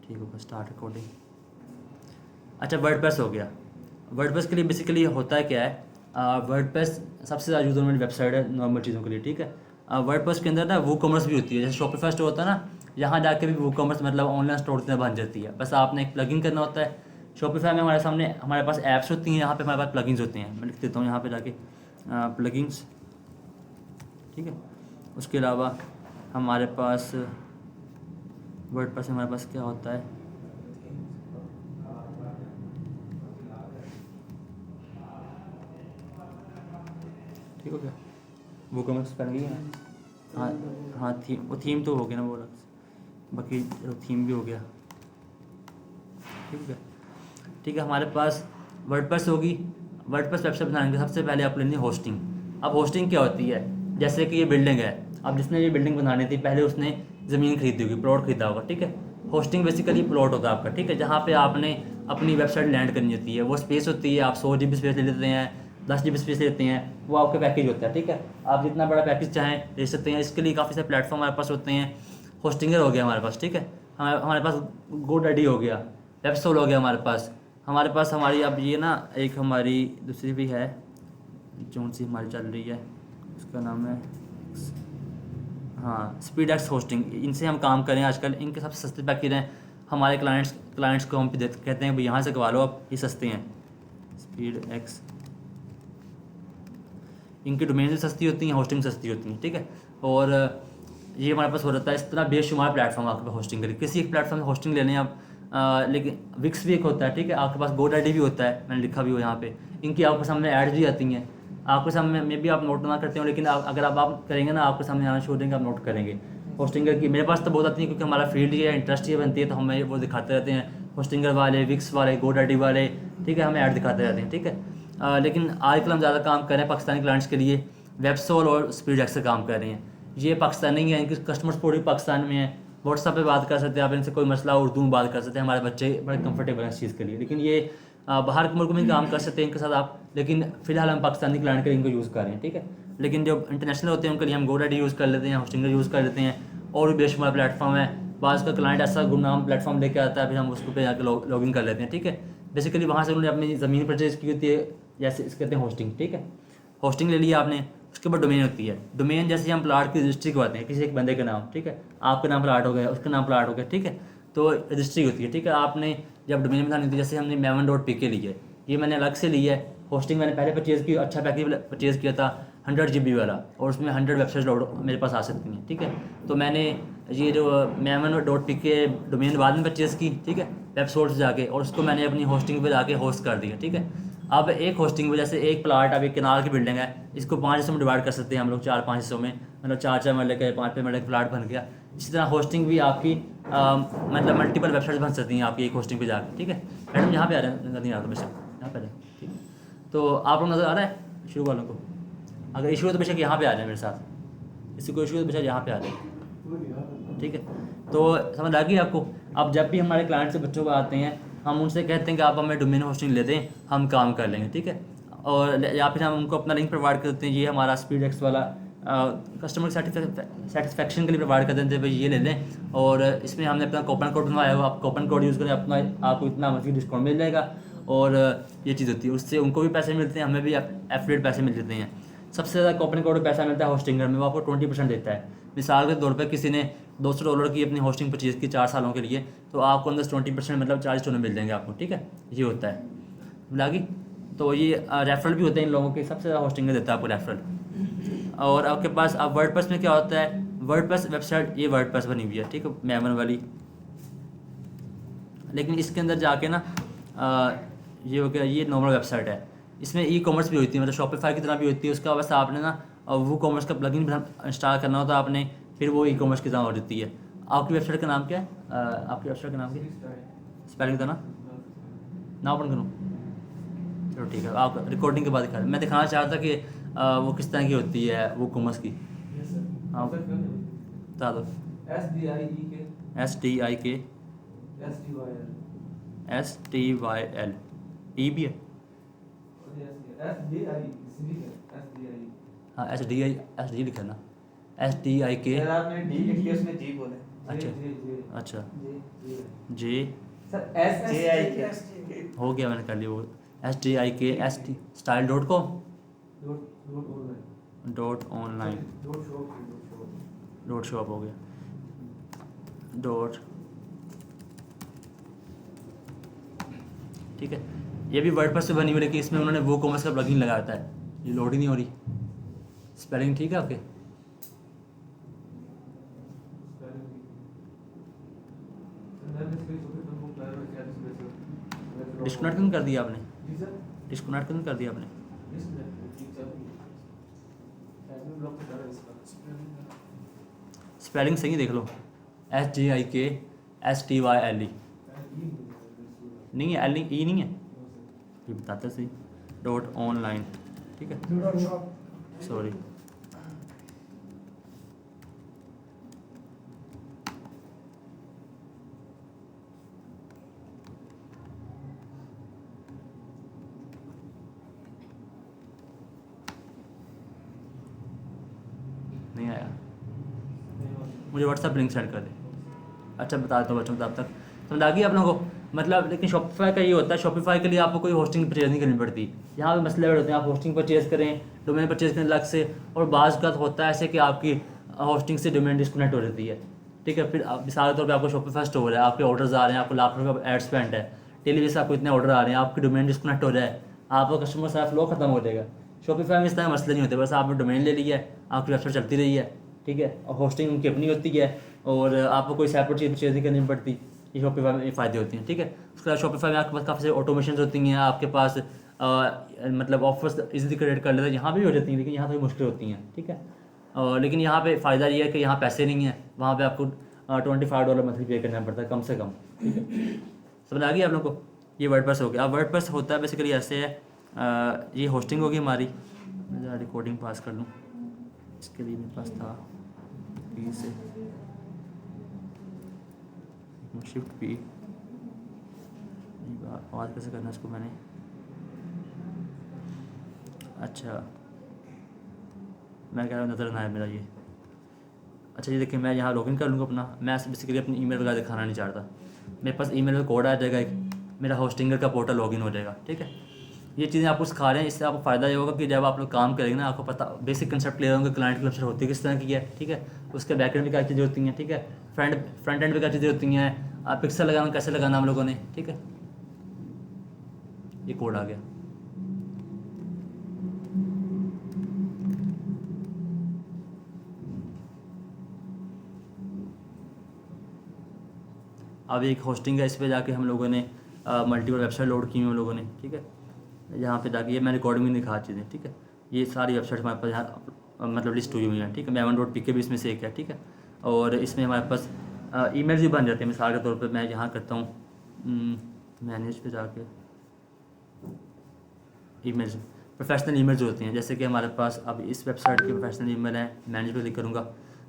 ठीक होगा, start recording. अच्छा, वर्डप्रेस हो गया। वर्डप्रेस के लिए बेसिकली होता है क्या है, वर्डप्रेस सबसे ज़्यादा यूज़र वाली वेबसाइट है नॉर्मल चीज़ों के लिए, ठीक है। वर्डप्रेस के अंदर ना वो कॉमर्स भी होती है, जैसे शॉपिफाई स्टोर होता है ना, यहाँ जाके भी वो कॉमर्स मतलब ऑनलाइन स्टोर की तरह बन जाती है। बस आपने एक प्लगइन करना होता है। शॉपिफाई में हमारे सामने हमारे पास ऐप्स होती हैं, यहाँ पे हमारे पास प्लगइन्स होते हैं। मैं लिख देता हूँ यहाँ पे जाके प्लगइन्स, ठीक है। उसके अलावा हमारे पास वर्डप्रेस में हमारे पास क्या होता है, ठीक हो गया, वो कॉमर्स कर गई है। हाँ हाँ, थीम, वो थीम तो हो गया ना वो अलग से। बाकी थीम भी हो गया, ठीक है। ठीक है, हमारे पास वर्डप्रेस होगी। वर्डप्रेस वेबसाइट बनाने के सबसे पहले आप लेंगे होस्टिंग। अब होस्टिंग क्या होती है, जैसे कि ये बिल्डिंग है, अब जिसने ये बिल्डिंग बनानी थी पहले उसने ज़मीन खरीदी होगी, प्लॉट खरीदा होगा, ठीक है। होस्टिंग बेसिकली प्लॉट होता है आपका, ठीक है, जहाँ पे आपने अपनी वेबसाइट लैंड करनी होती है। वो स्पेस होती है, आप 100 GB स्पेस ले लेते हैं, 10 GB स्पेस लेते हैं, वो आपका पैकेज होता है, ठीक है। आप जितना बड़ा पैकेज चाहें ले सकते हैं। इसके लिए काफ़ी सारे प्लेटफॉर्म हमारे पास होते हैं। होस्टिंगर हो गया हमारे पास, ठीक है। हमारे पास GoDaddy हो गया, वेबसोल हो गया हमारे पास हमारी अब ये ना एक हमारी दूसरी भी है जो सी हमारी चल रही है, उसका नाम है हाँ स्पीडएक्स होस्टिंग। इनसे हम काम करें आजकल, इनके सबसे सस्ते पैकेज हैं। हमारे क्लाइंट्स को हम कहते हैं भाई यहाँ से करवा लो आप, ये सस्ते हैं। स्पीडएक्स, इनकी डोमेन भी सस्ती होती हैं, होस्टिंग सस्ती होती हैं, ठीक है। और ये हमारे पास हो जाता है। इस तरह बेशुमार प्लेटफॉर्म आपके पास होस्टिंग के लिए, किसी एक प्लेटफॉर्म से होस्टिंग लेने आप लेकिन विक्स भी एक होता है, ठीक है। आपके पास GoDaddy भी होता है, मैंने लिखा भी हो यहाँ पे। इनकी आपके सामने एड्स भी आती हैं, आपके सामने में भी आप नोट ना करते हो, लेकिन अगर आप करेंगे ना, आपके सामने आना शुरू देंगे, आप नोट करेंगे। होस्टिंगर की मेरे पास तो बहुत आती है, क्योंकि हमारा फील्ड ये है, इंटरेस्ट ये बनती है, तो हमें वो दिखाते रहते हैं। होस्टिंगर वाले, विक्स वाले, GoDaddy वाले, ठीक है, हमें ऐड दिखाते रहते हैं, ठीक है। लेकिन आजकल हम ज़्यादा काम कर रहे हैं पाकिस्तानी क्लाइंट्स के लिए वेबसोल और स्पीडएक्स से काम कर रहे हैं। ये पाकिस्तानी है, इनके कस्टमर सपोर्ट भी पाकिस्तान में है। व्हाट्सएप पे बात कर सकते हैं आप इनसे, कोई मसला उर्दू में बात कर सकते हैं। हमारे बच्चे बड़े कंफर्टेबल हैं इस चीज़ के लिए। लेकिन ये बाहर के मुल्क में काम कर सकते हैं इनके साथ आप, लेकिन फ़िलहाल हम पाकिस्तानी क्लाइंट के लिए इनको यूज़ कर रहे हैं, ठीक है। लेकिन जो इंटरनेशनल होते हैं उनके लिए हम GoDaddy यूज़ कर लेते हैं, होस्टिंगर यूज़ कर लेते हैं, और भी बेशुमार प्लेटफॉर्म है। बाज़ का क्लाइंट ऐसा गुमनाम प्लेटफॉर्म लेके आता है, फिर हम उसको पे जाकर लॉगिन कर लेते हैं, ठीक है। बेसिकली वहाँ से उन्होंने अपनी ज़मीन परचेज़ की होती है, जैसे इस कहते हैं होस्टिंग, ठीक है। होस्टिंग ले लिया आपने, उसके बाद डोमेन होती है। डोमेन जैसे हम प्लाट की रजिस्ट्री करवाते हैं किसी एक बंदे का नाम, ठीक है, आपका नाम प्लाट हो गया, उसका नाम प्लाट हो गया, ठीक है, तो रजिस्ट्री होती है, ठीक है। आपने जब डोमेन बनानी होती है, जैसे हमने maven.pk ली है, ये मैंने अलग से ली है। होस्टिंग मैंने पहले परचेज़ की, अच्छा पैकेज परचेज़ किया था 100 GB वाला, और उसमें 100 वेबसाइट मेरे पास आ सकती हैं, ठीक है। तो मैंने ये जो maven.pk डोमेन बाद में परचेज़ की, ठीक है, वेब सोर्स जाके, और उसको मैंने अपनी होस्टिंग पे जाके होस्ट कर दिया, ठीक है। अब एक होस्टिंग में जैसे एक प्लाट, अब एक किनार की बिल्डिंग है, इसको 5 हिस्सों में डिवाइड कर सकते हैं हम लोग, 4-5 हिस्सों में, मतलब 4-4 मरले के, 5 मरले का प्लाट बन गया। इसी तरह होस्टिंग भी आपकी मतलब मल्टीपल वेबसाइट बन सकती हैं आपकी एक होस्टिंग पे जाकर, ठीक है। मैडम यहाँ पे आ रहे हैं, नजर नहीं आ रहा बेशक, यहाँ पे आ रहे हैं, ठीक है। तो आप लोग नज़र आ रहा है शुरू वालों को, अगर इशू है तो बेशक यहाँ पे आ जाए मेरे साथ, इससे कोई इशू है तो बेशक यहाँ पे आ जाए, ठीक है। तो समझ आ गई आपको। अब जब भी हमारे क्लाइंट से बच्चों को आते हैं, हम उनसे कहते हैं कि आप हमें डोमेन होस्टिंग ले दें, हम काम कर लेंगे, ठीक है। और या फिर हम उनको अपना लिंक प्रोवाइड कर देते हैं, ये हमारा स्पीडएक्स वाला कस्टमर सेटिस्फेक्शन के लिए प्रोवाइड कर देते हैं, भाई ये ले लें, और इसमें हमने अपना कूपन कोड बनवाया हुआ, आप कूपन कोड यूज़ करें अपना, आपको इतना मर्जी डिस्काउंट मिल जाएगा। और ये चीज़ होती है, उससे उनको भी पैसे मिलते हैं, हमें भी एफिलिएट पैसे मिल जाते हैं। सबसे ज़्यादा कूपन कोड पैसा मिलता है होस्टिंगर में, वो आपको 20% देता है। मिसाल के तौर पर किसी ने $200 की अपनी होस्टिंग परचेज़ की 4 सालों के लिए, तो आपको अंदर 20% मतलब $40 मिल जाएंगे आपको, ठीक है, ये होता है लागी। तो ये रेफरल भी होते हैं इन लोगों के, सबसे ज़्यादा होस्टिंग देता है आपको रेफरल। और आपके पास अब वर्डप्रेस में क्या होता है, वर्डप्रेस वेबसाइट, ये वर्डप्रेस बनी हुई है, ठीक है, maven वाली। लेकिन इसके अंदर जाके ना ये हो गया, ये नॉर्मल वेबसाइट है, इसमें ई-कॉमर्स भी होती है, मतलब शॉपिफाई की तरह भी होती है। उसका बस आपने ना वो कॉमर्स का प्लगइन इंस्टॉल करना होता है आपने, फिर वो ई-कॉमर्स की तरह हो जाती है। आपकी वेबसाइट का नाम क्या है, आपकी वेबसाइट का नाम क्या है, स्पेलिंग था ना ओपन करूँ, चलो ठीक है, आप रिकॉर्डिंग के बाद दिखा, मैं दिखाना चाह रहा था कि वो किस तरह की होती है वो कॉमर्स की। हाँ बता दो। SDIK STYL ई भी है, हाँ SDI लिखा ना, SDIK, आपने डी लिख लिया उसमें जी बोले, अच्छा अच्छा जे सर SJIK हो गया, मैंने कर लिया वो SJIK style.com .online .shop हो गया डॉट, ठीक है। ये भी वर्डप्रेस से बनी हुई, लेकिन इसमें उन्होंने वो कॉमर्स का प्लगइन लगाया होता है, ये लोड ही नहीं हो रही। स्पेलिंग ठीक है आपके? डिस्कनेक्ट क्यों कर दिया आपने? डिस्कनेक्ट क्यों कर दिया आपने? स्पेलिंग सही देख लो, SJIKSTYLE नहीं है, एल ई नहीं है, ये बताते सही। .online, ठीक है, सॉरी। नहीं आया, मुझे व्हाट्सएप लिंक सेंड कर दे। अच्छा बताता हूँ बच्चों, तब तक समझ आ गई आप लोगों को? मतलब लेकिन शॉपिफाई का ये होता है, शॉपिफाई के लिए आपको कोई होस्टिंग परचेज नहीं करनी पड़ती। यहाँ पे मसले बड़े होते हैं, आप होस्टिंग परचेज करें, डोमेन परचेज करें अलग से, और बाज़ का होता है ऐसे कि आपकी होस्टिंग से डोमेन डिस्कनेक्ट हो जाती है, ठीक है। फिर मिसाल के तौर पर आपको शॉपिफाई स्टोर है, आपके ऑर्डर्स आ रहे हैं, आपको लाख रुपये का एड स्पेंड है, डेली बेस आपको इतने ऑर्डर आ रहे हैं, आपकी डोमेन डिस्कनेक्ट हो जाए, आपका कस्टमर सर्विस फ्लो खत्म हो जाएगा। शॉपिफाई में इस तरह मसले नहीं होते, बस आपने डोमेन ले लिया है, आपकी वेबसाइट चलती रही है, ठीक है, और होस्टिंग उनकी अपनी होती है, और आपको कोई सेपरेट चीज़ परचेज नहीं करनी पड़ती। ये शॉपिफाई में फ़ायदे होती हैं, ठीक है। उसके बाद शॉपिफाई में आपके पास काफ़ी सारी ऑटोमेशन होती हैं, आपके पास मतलब ऑफर्स इजीली क्रिएट कर लेते हैं, यहाँ भी हो जाती हैं, लेकिन यहाँ थोड़ी मुश्किल होती हैं, ठीक है। लेकिन यहाँ पे फ़ायदा ये है कि यहाँ पैसे नहीं हैं, वहाँ पे आपको $25 मंथली पे करना पड़ता है कम से कम, ठीक है। समझ आ गई आप लोग को? ये वर्डप्रेस हो गया। अब वर्डप्रेस होता है बेसिकली ऐसे है, ये होस्टिंग होगी हमारी, मैं रिकॉर्डिंग पास कर लूँ, इसके लिए मेरे पास था पी से शिफ्ट पी, आवाज़ कैसे करना इसको मैंने, अच्छा मैं कह रहा हूँ नज़र ना है मेरा ये। अच्छा ये देखिए, मैं यहाँ लॉगिन कर लूँगा अपना, मैं बेसिकली अपनी ईमेल वगैरह दिखाना नहीं चाहता, मेरे पास ईमेल में कोड आ जाएगा एक, मेरा होस्टिंगर का पोर्टल लॉगिन हो जाएगा, ठीक है। ये चीज़ें आपको सिखा रहे हैं, इससे आपको फ़ायदा ये होगा कि जब आप लोग काम करेंगे ना, आपको पता बेसिक कंसेप्ट क्लियर होंगे, क्लाइंट की वेबसाइट होती है किस तरह की है, ठीक है, उसके बैकएंड में क्या चीज़ें होती हैं, ठीक है, फ्रंट एंड में क्या चीज़ें होती हैं, पिक्सल लगाना कैसे लगाना हम लोगों ने, ठीक है। ये कोड आ गया, अब एक होस्टिंग है, इस पर जाके हम लोगों ने मल्टीपल वेबसाइट लोड की हुई हम लोगों ने, ठीक है। यहाँ पे जाके ये मैं रिकॉर्डिंग में दिखा चीज़ें, ठीक है। ये सारी वेबसाइट हमारे पास यहाँ मतलब लिस्ट हुई हुई हैं, ठीक है। maven.pk भी इसमें से एक है, ठीक है। और इसमें हमारे पास ईमेल्स भी बन जाते हैं, मिसाल के तौर पर मैं यहाँ करता हूँ मैनेज पे जाके ईमेल्स, प्रोफेशनल ईमेल्स होती हैं, जैसे कि हमारे पास अब इस वेबसाइट के प्रोफेशनल ईमेल हैं, मैनेज पे क्लिक करूँगा,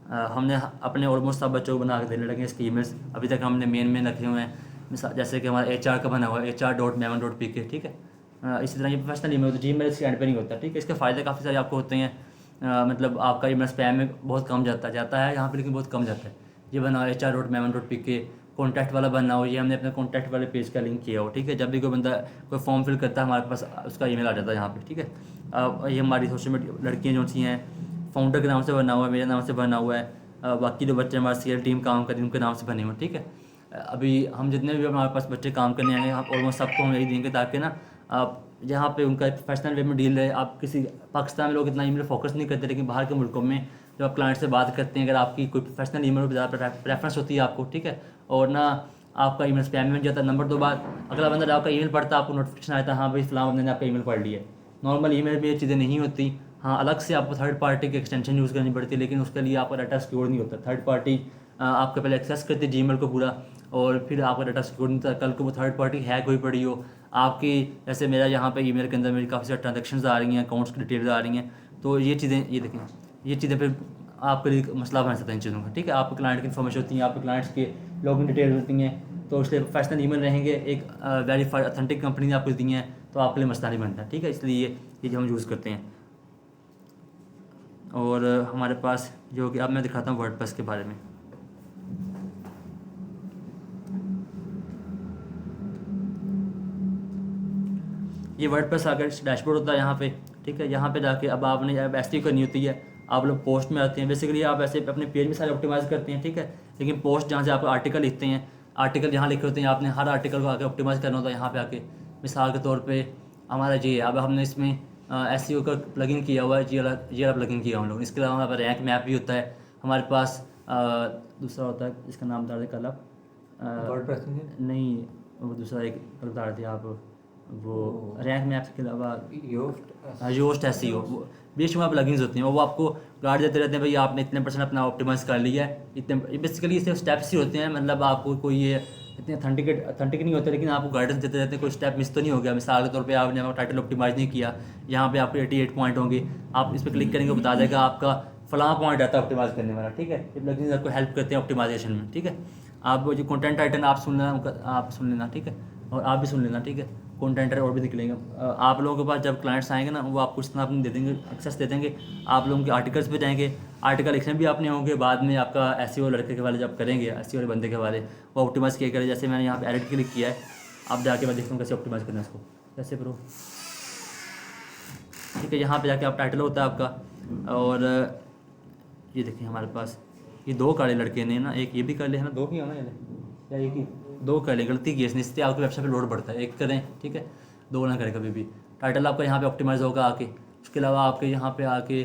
हमने अपने ऑलमोस्ट सब बच्चों को बना के देने लगे इसके ईमेल्स, अभी तक हमने मेन रखे हुए हैं। मिसाल जैसे कि हमारा HR का बना हुआ है HR.maven.pk, ठीक है। इसी तरह ये प्रोफेशनल ईमेल होता है, Gmail इसके एंड पे नहीं होता, ठीक है। इसके फ़ायदे काफ़ी सारे आपको होते हैं, मतलब आपका ईमेल स्पैम में बहुत कम जाता है यहाँ पे, लेकिन बहुत कम जाता है। ये बना हुआ HR.maven.pk, कॉन्टैक्ट वाला बनना हो, ये हमने अपने कॉन्टैक्ट वाले पेज का लिंक किया हो, ठीक है। जब भी कोई बंदा कोई फॉर्म फिल करता है हमारे पास उसका ईमेल आ जाता है यहाँ पे, ठीक है। अब ये हमारी सोशल मीडिया लड़कियाँ जो सी हैं, फाउंडर के नाम से बना हुआ है, मेरे नाम से बना हुआ है, बाकी जो बच्चे हमारे CL टीम काम करें उनके नाम से बने हुए हैं, ठीक है। अभी हम जितने भी हमारे पास बच्चे काम करने आएंगे, हम ऑलमोस्ट सबको हम यही देंगे, ताकि ना आप जहाँ पे उनका प्रोफेशनल वे में डील रहे। आप किसी पाकिस्तान में लोग इतना ईमेल फोकस नहीं करते, लेकिन बाहर के मुल्कों में जब आप क्लाइंट से बात करते हैं, अगर आपकी कोई प्रोफेशनल ईमेल पर ज़्यादा प्रेफरेंस होती है आपको, ठीक है, और ना आपका ईमेल स्पैम में जाता है। नंबर 2 बात, अगला बंदा जब आपका ईमेल पढ़ता है, आपको नोटिफिकेशन आता है, हाँ भाई फलां बंदे ने आपका ईमेल पढ़ लिया है। नॉर्मल ईमेल में ये चीज़ें नहीं होती। हाँ, अलग से आपको थर्ड पार्टी की एक्सटेंशन यूज़ करनी पड़ती है, लेकिन उसके लिए आपका डाटा सिक्योर नहीं होता। थर्ड पार्टी आपका पहले एक्सेस करती है जीमेल को पूरा, और फिर आपका डाटा सिक्योर नहीं होता। कल को वो थर्ड पार्टी हैक हुई पड़ी हो आपकी, जैसे मेरा यहाँ पे ईमेल के अंदर मेरी काफ़ी सारी ट्रांजेक्शन्स आ रही हैं, अकाउंट्स की डिटेल्स आ रही हैं, तो ये चीज़ें, ये देखें, ये चीज़ें फिर आपके लिए मसला बन सकता है इन चीज़ों का, ठीक है। आपके क्लाइंट की इन्फॉर्मेशन होती है, आपके क्लाइंट्स के लॉगिन डिटेल्स होती हैं, तो इसलिए प्रोफेशनल ईमेल रहेंगे, एक वेरीफाइड ऑथेंटिक कंपनी ने आपको दी हैं, तो आपके लिए मसला नहीं बनता, ठीक है। इसलिए ये जो हम यूज़ करते हैं। और हमारे पास जो कि अब मैं दिखाता हूँ वर्डप्रेस के बारे में। ये वर्डप्रेस आकर डैशबोर्ड होता है यहाँ पे, ठीक है। यहाँ पे जाके अब आपने अब एसईओ करनी होती है, आप लोग पोस्ट में आते हैं। बेसिकली आप ऐसे अपने पेज में सारे ऑप्टिमाइज़ करते हैं, ठीक है। लेकिन पोस्ट जहाँ से आप आर्टिकल लिखते हैं, आर्टिकल यहाँ लिखे होते हैं, आपने हर आर्टिकल को आके ऑप्टिमाइज़ करना होता है यहाँ पे आके। मिसाल के तौर पे हमारा ये है, अब हमने इसमें एसईओ का प्लगइन किया हुआ है, ये वाला प्लगइन किया हम लोग। इसके अलावा हमारे पास रैंक मैप भी होता है हमारे पास। दूसरा होता है, इसका नाम बता दें कल आप, वर्डप्रेस में नहीं वो दूसरा एक कल बता रहे थे आप, वो रैंक मैप के अलावा योस्ट एसईओ, बेशुमार प्लगइन्स होती हैं, वो आपको गाइड देते रहते हैं भाई आपने इतने % अपना ऑप्टिमाइज़ कर लिया है, इतने। बेसिकली इससे स्टेप्स ही होते हैं, मतलब आपको कोई ये इतने अथेंटिक नहीं होते, लेकिन आपको गाइडेंस देते रहते हैं कोई स्टेप मिस तो नहीं हो गया। मिसाल के तौर पे आपने टाइटल ऑप्टिमाइज़ नहीं किया, यहाँ पे आपको 88 पॉइंट होंगे, आप इस पर क्लिक करेंगे बता देगा आपका फलां पॉइंट रहता है ऑप्टिमाइज़ करने वाला, ठीक है। ये प्लगइन्स आपको हेल्प करते हैं ऑप्टिमाइजेशन में, ठीक है। आप जो कंटेंट टाइटन आप सुन लेना, ठीक है, और आप भी सुन लेना, ठीक है। कंटेंट और भी निकलेंगे। आप लोगों के पास जब क्लाइंट्स आएंगे ना, वो आपको इतना अपने दे देंगे, एक्सेस दे देंगे, आप लोगों के आर्टिकल्स पे जाएंगे, आर्टिकल लिखने भी आपने होंगे, बाद में आपका एसईओ लड़के के वाले जब करेंगे, एसईओ वाले बंदे के वाले वो ऑप्टिमाइज़ किया करें। जैसे मैंने यहाँ पे एडिट क्लिक किया है, आप जाके मैं देखता हूँ कैसे ऑप्टिमाइज़ करना है इसको, कैसे प्रो, ठीक है। यहाँ पे जाके आप टाइटल होता है आपका, और ये देखिए हमारे पास ये 2 काले लड़के ने ना, एक ये भी कर ले है ना, 2 की होना या एक ही, 2 कर ले, गलती की इसने, इससे आपकी वेबसाइट पे लोड बढ़ता है, एक करें, ठीक है, 2 ना करें कभी भी। टाइटल आपका यहाँ पे ऑप्टिमाइज़ होगा आके। उसके अलावा आपके यहाँ पे आके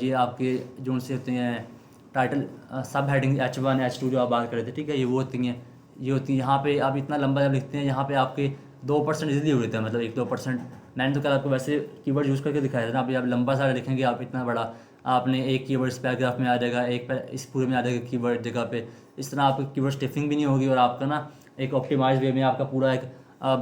ये आपके जो से होते हैं टाइटल सब हेडिंग H1 H2 जो आप बात कर रहे थे, ठीक है, ये वो होती हैं, ये होती हैं। यहाँ पे आप इतना लंबा जब लिखते हैं, यहाँ पे आपके 2% ईजिली हो जाता है, मतलब 1-2%। मैंने तो कल आपको वैसे कीवर्ड यूज़ करके दिखाया था ना, अभी आप लंबा सारा लिखेंगे आप इतना बड़ा, आपने एक कीवर्ड इस पैराग्राफ में आ जाएगा, एक इस पूरे में आ जाएगा कीवर्ड जगह पे। इस तरह आपकी कीवर्ड स्टिफिंग भी नहीं होगी, और आपका ना एक ऑप्टिमाइज वे में आपका पूरा एक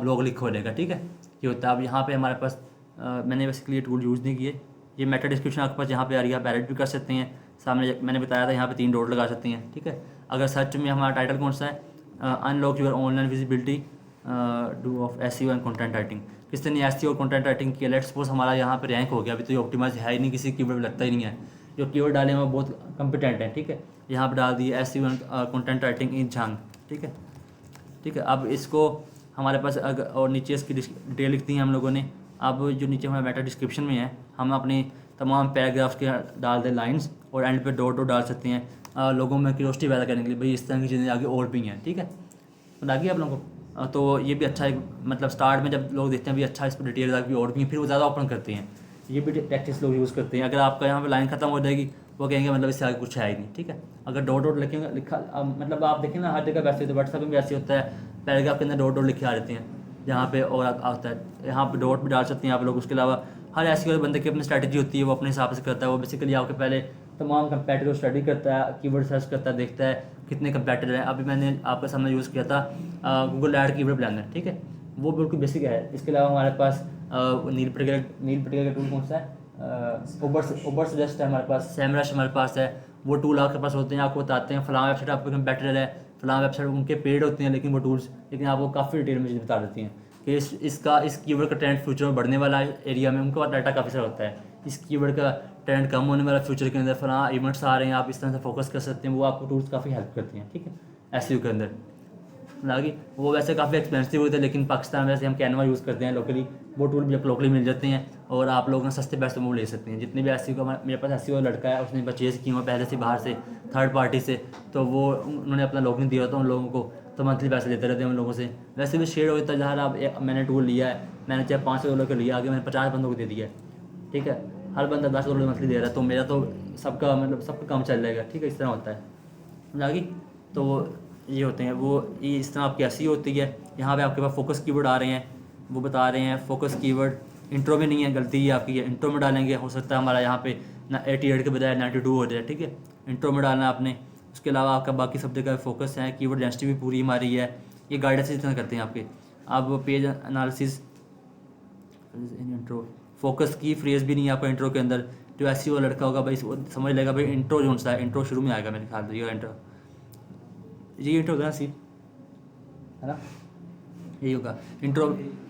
ब्लॉग लिखा हो जाएगा, ठीक है। ये होता है। अब यहाँ पे हमारे पास मैंने बेसिकली ये टूल यूज़ नहीं किए। ये मेटा डिस्क्रिप्शन आपके पास यहाँ पे आ रही है, आप एडिट भी कर सकते हैं। सामने मैंने बताया था यहाँ पे 3 डॉट लगा सकते हैं, ठीक है। अगर सर्च में हमारा टाइटल कौन सा है, unlock your online visibility do of SEO and content writing. किसने नहीं एसईओ और कंटेंट राइटिंग किया, लेट्स सपोज हमारा यहाँ पे रैंक हो गया, अभी तो ये ऑप्टिमाइज है ही नहीं, किसी कीवर्ड लगता ही नहीं है। जो कीवर्ड डाले हैं वो बहुत कॉम्पिटेंट हैं, ठीक है। यहाँ पे डाल दिए SEO and content writing in झांग, ठीक है, ठीक है। अब इसको हमारे पास और नीचे इसकी डिटेल लिख दी है हम लोगों ने। अब जो नीचे हमारा मेटा डिस्क्रिप्शन में है, हम अपने तमाम पैराग्राफ्स के डाल दें लाइंस, और एंड पे डॉट डाल सकते हैं लोगों में क्यूरियोसिटी पैदा करने के लिए, भाई इस तरह की चीज़ें आगे और भी हैं, ठीक है। तो लगी आप लोगों को, तो ये भी अच्छा है, मतलब स्टार्ट में जब लोग देखते हैं भी अच्छा इस पर डिटेल आगे और भी हैं, फिर वो ज़्यादा ओपन करते हैं। ये भी टैक्टिक्स लोग यूज़ करते हैं। अगर आपका यहाँ पे लाइन खत्म हो जाएगी, वो कहेंगे मतलब इससे आगे कुछ है ही नहीं, ठीक है। अगर डॉट लिखेंगे लिखा, मतलब आप देखें ना हर जगह वैसे, तो व्हाट्सएप में भी ऐसे होता है, पैराग्राफ के अंदर डॉट लिखे आ जाते हैं, जहाँ पे और आता है, यहाँ पे डॉट भी डाल सकते हैं आप लोग। उसके अलावा हर ऐसी वाले बंदे की अपनी स्ट्रैटेजी होती है, वो अपने हिसाब से करता है। वो बेसिकली आपके पहले तमाम कंपेटिटर स्टडी करता है, कीवर्ड सर्च करता है, देखता है कितने कंपेटिटर हैं। अभी मैंने आपके सामने यूज़ किया था गूगल ऐड कीवर्ड प्लानर, ठीक है, वो बिल्कुल बेसिक है। इसके अलावा हमारे पास नील पटिया का टूल कौन सा है, ओबर सजेस्ट है हमारे पास, सैमरश हमारे पास है। वो टूल आपके पास होते हैं, आपको बताते हैं फलां वेबसाइट आपके कंपेटिटर है, फलां वेबसाइट उनके पेड होते हैं, लेकिन वो टूल्स लेकिन आपको काफ़ी डिटेल में बता देती हैं कि इस कीवर्ड का ट्रेंड फ्यूचर में बढ़ने वाला एरिया में, उनके पास डाटा काफ़ी सारा होता है। इस कीवर्ड का ट्रेंड कम होने वाला फ्यूचर के अंदर, फलां इवेंट्स आ रहे हैं, आप इस तरह से फोकस कर सकते हैं। वो आपको टूल्स काफ़ी हेल्प करती हैं, ठीक है, एसईओ के अंदर। हालांकि वो वैसे काफ़ी एक्सपेंसिव होते हैं, लेकिन पाकिस्तान में वैसे हम कैनवा यूज़ करते हैं लोकली, वो टूल भी लोकली मिल जाते हैं, और आप लोग ना सस्ते पैसे में वो ले सकते हैं। जितने भी एसईओ का मेरे पास एसईओ लड़का है, उसने परचेज़ किया हुआ पहले से बाहर से, थर्ड पार्टी से, तो वो उन्होंने अपना लॉगिन दिया होता है उन लोगों को, तो मंथली पैसे लेते रहते हैं उन लोगों से। वैसे भी शेयर होता है, जहाँ आप मैंने टूल लिया है, मैंने चाहे $500 का लिया, आगे मैंने 50 बंदों को दे दिया है, ठीक है, हर बंदा $10 मंथली दे रहा है, तो मेरा तो सबका मतलब सबका काम चल जाएगा, ठीक है, इस तरह होता है जागी। तो ये होते हैं वो, ये इस तरह आपकी एसईओ होती है। यहाँ पे आपके पास फोकस कीवर्ड आ रहे हैं, वो बता रहे हैं फोकस कीवर्ड इंट्रो में नहीं है, गलती है आपकी, है इंट्रो में डालेंगे, हो सकता है हमारा यहाँ पे 88 के बजाय 92 हो जाए, ठीक है, इंट्रो में डालना आपने। उसके अलावा आपका बाकी सब जगह फोकस है, कीवर्ड डेंसिटी भी पूरी हमारी है। ये गाइडेंस इस तरह करते हैं आपके। अब पेज एनालिसिस इंट्रो, फोकस की फ्रेज भी नहीं है आपका इंट्रो के अंदर। जो एसईओ लड़का होगा भाई वो समझ लेगा भाई इंट्रो जो सा है, इंट्रो शुरू में आएगा मेरे ख्याल से, ये इंट्रो होगा ना सी, है ना, यही होगा इंट्रो।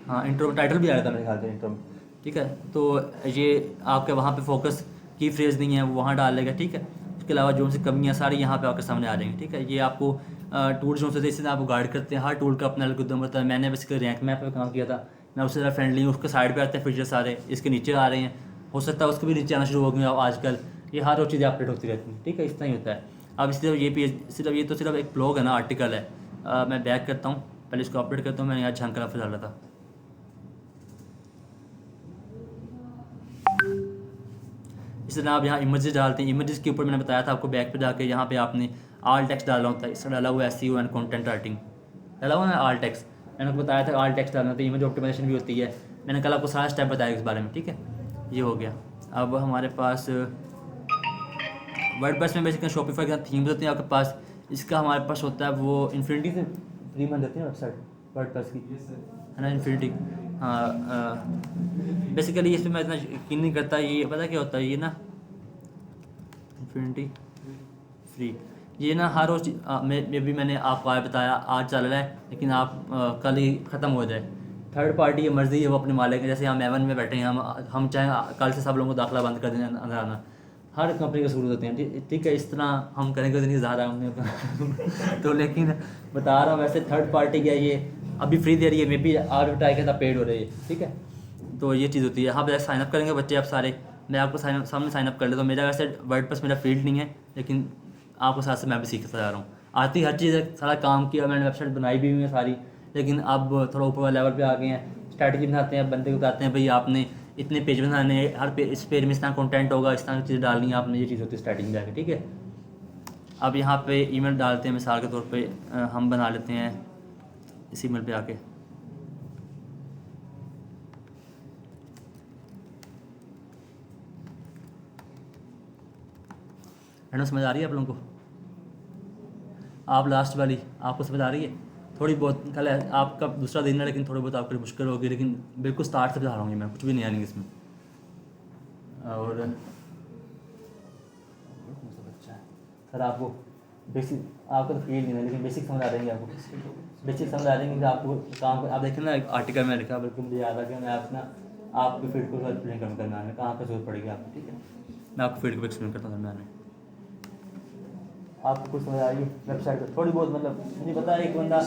हाँ, इंट्रो में टाइटल भी आया था मेरे ख्याल से इंट्रो में, ठीक है। तो ये आपके वहाँ पे फोकस की फ्रेज नहीं है, वो वहाँ डाल लेगा, ठीक है। उसके अलावा जो सी कमियाँ सारी यहाँ पे आपके सामने आ जाएंगी, ठीक है। ये आपको टूल जो से इससे आपको गाइड करते हैं, हर टूल का अपना एल्गोरिथम होता है। मैंने बेसिकली रैंक मैप पे काम किया था, मैं उससे ज़्यादा फ्रेंडली हूँ, उसके साइड पे आते हैं फीचर सारे, इसके नीचे आ रहे हैं, हो सकता है उसके भी नीचे आना शुरू हो गए अब आजकल। ये हर वो चीज़ें अपडेट होती रहती हैं, ठीक है, इस तरह ही होता है। अब सिर्फ ये पेज, सिर्फ ये तो सिर्फ एक ब्लॉग है ना, आर्टिकल है। मैं बैक करता हूँ, पहले इसको अपडेट करता हूँ। मैंने यहाँ झंकरा फिर डाला था। इस तरह आप यहाँ इमेजेस डालते हैं, इमेजेस के ऊपर मैंने बताया था आपको, बैक पे जाके यहाँ पे आपने आल टेक्स्ट डालना होता है। इसका डाला हुआ है SEO एंड कंटेंट राइटिंग, डाला हुआ है आल टेक्स्ट। मैंने आपको बताया था आल टेक्स्ट डालना होता है, इमेज ऑप्टिमाइजेशन भी होती है। मैंने कल आपको सारा स्टेप बताया इस बारे में, ठीक है। ये हो गया। अब हमारे पास वर्डप्रेस में बेसिकली शॉपिफाई का थीम्स होती हैं आपके पास। इसका हमारे पास होता है वो इन्फिनिटी से फ्री बन देती है वेबसाइट वर्डप्रेस की, है ना, इन्फिनिटी। हाँ, बेसिकली इसमें मैं इतना यकीन नहीं करता, ये पता क्या होता है, ये ना इन्फिनिटी फ्री, ये ना हर रोज़ में भी मैंने आपको आज बताया, आज चल रहा है, लेकिन आप कल ही ख़त्म हो जाए। थर्ड पार्टी की मर्ज़ी है, वो अपने मालिक है। जैसे हम एवन में बैठे हैं, हम चाहें कल से सब लोगों को दाखिला बंद कर दें अंदर आना, हर कंपनी का सूरत होते हैं, ठीक है। इस तरह हम करेंगे तो नहीं ज़्यादा हमने तो लेकिन बता रहा हूँ, वैसे थर्ड पार्टी का ये अभी फ्री दे रही है, मे बी आप ट्राई करता पेड हो रही है, ठीक है। तो ये चीज़ होती है। हाँ, वैसे साइनअप करेंगे बच्चे आप सारे, मैं आपको सामने साइनअप कर लेता हूँ। मेरा वैसे वर्डप्रेस मेरा फील्ड नहीं है, लेकिन आपको साथ से मैं भी सीखता जा रहा हूँ। आती हर चीज़ है, सारा काम किया मैंने, वेबसाइट बनाई भी हुई है सारी, लेकिन अब थोड़ा ऊपर वाले लेवल पे आ गए हैं। स्ट्रैटेजी बनाते हैं, बंदे को बताते हैं भाई आपने इतने पेज बनाने हैं, हर पेज, इस पेज में इस तरह कंटेंट होगा, इस तरह की चीज़ डालनी है आपने, ये चीज़ होती है स्ट्रैटेजी में जाके, ठीक है। अब यहाँ पे ईमेल डालते हैं, मिसाल के तौर पे हम बना लेते हैं इस ईमेल पे आके, मैडम समझ आ रही है आप लोगों को? आप लास्ट वाली आपको समझ आ रही है? थोड़ी बहुत, कल आपका दूसरा दिन है, लेकिन थोड़ी बहुत आपके लिए मुश्किल होगी, लेकिन बिल्कुल स्टार्ट से बता रहा हूँ मैं, कुछ भी नहीं आएंगे इसमें। और सर आपको बेसिक, आपको तो फील नहीं है, लेकिन बेसिक समझ आ जाएंगे आपको, बेसिक समझ आ जाएंगे कि आपको काम, आप देखें ना आर्टिकल में लिखा, बिल्कुल मुझे याद आ गया। मैं अपना आपके फील्ड को एक्सप्लेन करूँ दरम्यान में, कहाँ पर जरूरत पड़ेगी आपको, ठीक है। मैं आपको फील्ड को एक्सप्लेन करता हूँ दरम्यान में। आपको कुछ समझ आ रही है वेबसाइट पर थोड़ी बहुत, मतलब मुझे पता है एक बंदा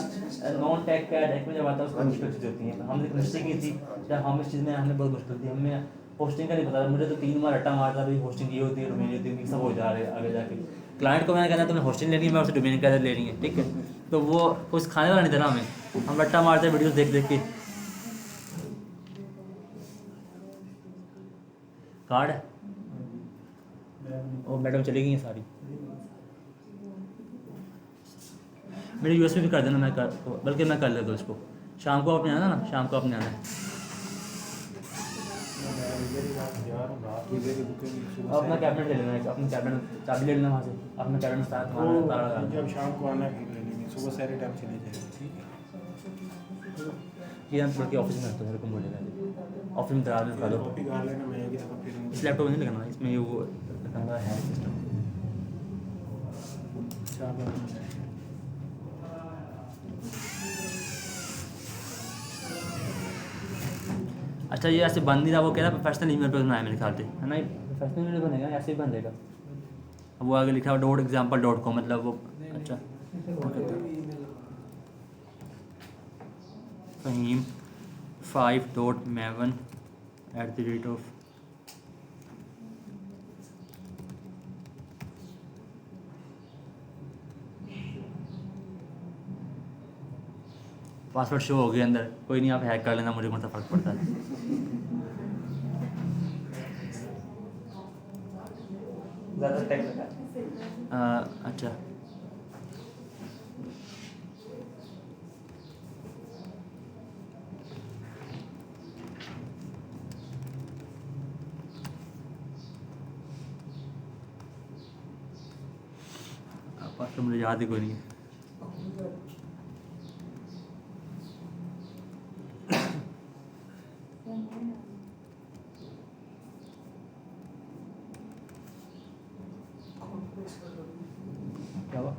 नॉन टेक का टेक में जब आता है उसको मुश्किल चीज़ होती है। हमने मिस्टेक की थी जब हम इस चीज़ में, हमने बहुत मुश्किल थी, हमें होस्टिंग का नहीं पता था। मुझे तो 3 बार रट्टा मारता भाई, होस्टिंग ये होती है, डोमेन होती है, सब हो जा रहे हैं आगे जाके। क्लाइंट को मैंने कहना तुम्हें होस्टिंग लेनी है, मैं उसे डोमेन कैसे लेनी है, ठीक है। तो वो कुछ खाने वाला नहीं था ना हमें, हम रट्टा मारते वीडियोस देख देख के। कार्ड है वो मैडम चली गई हैं सारी, मेरे यूएस भी कर देना, मैं कर, बल्कि मैं कर लेता हूँ इसको। शाम को आपने आना ना, शाम को आपने आना है। अपना कैबिनेट ले लेना है, अपना कैबिनेट चाबी ले लेना वहाँ से, अपना कैबिनेट साथ ताला जब शाम को आना फिर ले लेंगे, सुबह सारे टाइम चले जाएंगे, ठीक है। ये हम बल्कि ऑफिस में रखते हैं, मेरे को बोलेगा ऑफिस में करा दें, करा दो। कॉपी कर लेना, मैं आगे तो फिर इस लैपटॉप में नहीं लगाना, इसमें ये वो लगाना है सिस्टम। अच्छा, ये ऐसे बन नहीं रहा, वो कह रहा है प्रोफेशनल ईमेल पे बनाया मेरे ख्याल से, है ना, ये प्रोफेशनल ईमेल बनेगा, ऐसे ही बनेगा। अब वो आगे लिखा हुआ .example.com, मतलब वो, अच्छा फहीम 5.maven @ पासवर्ड शो हो गया अंदर, कोई नहीं, आप हैक कर लेना, मुझे कौन सा फ़र्क पड़ता है। ज़्यादा टाइम लगा। अच्छा, पासवर्ड मुझे याद ही कोई नहीं है। क्या हुआ?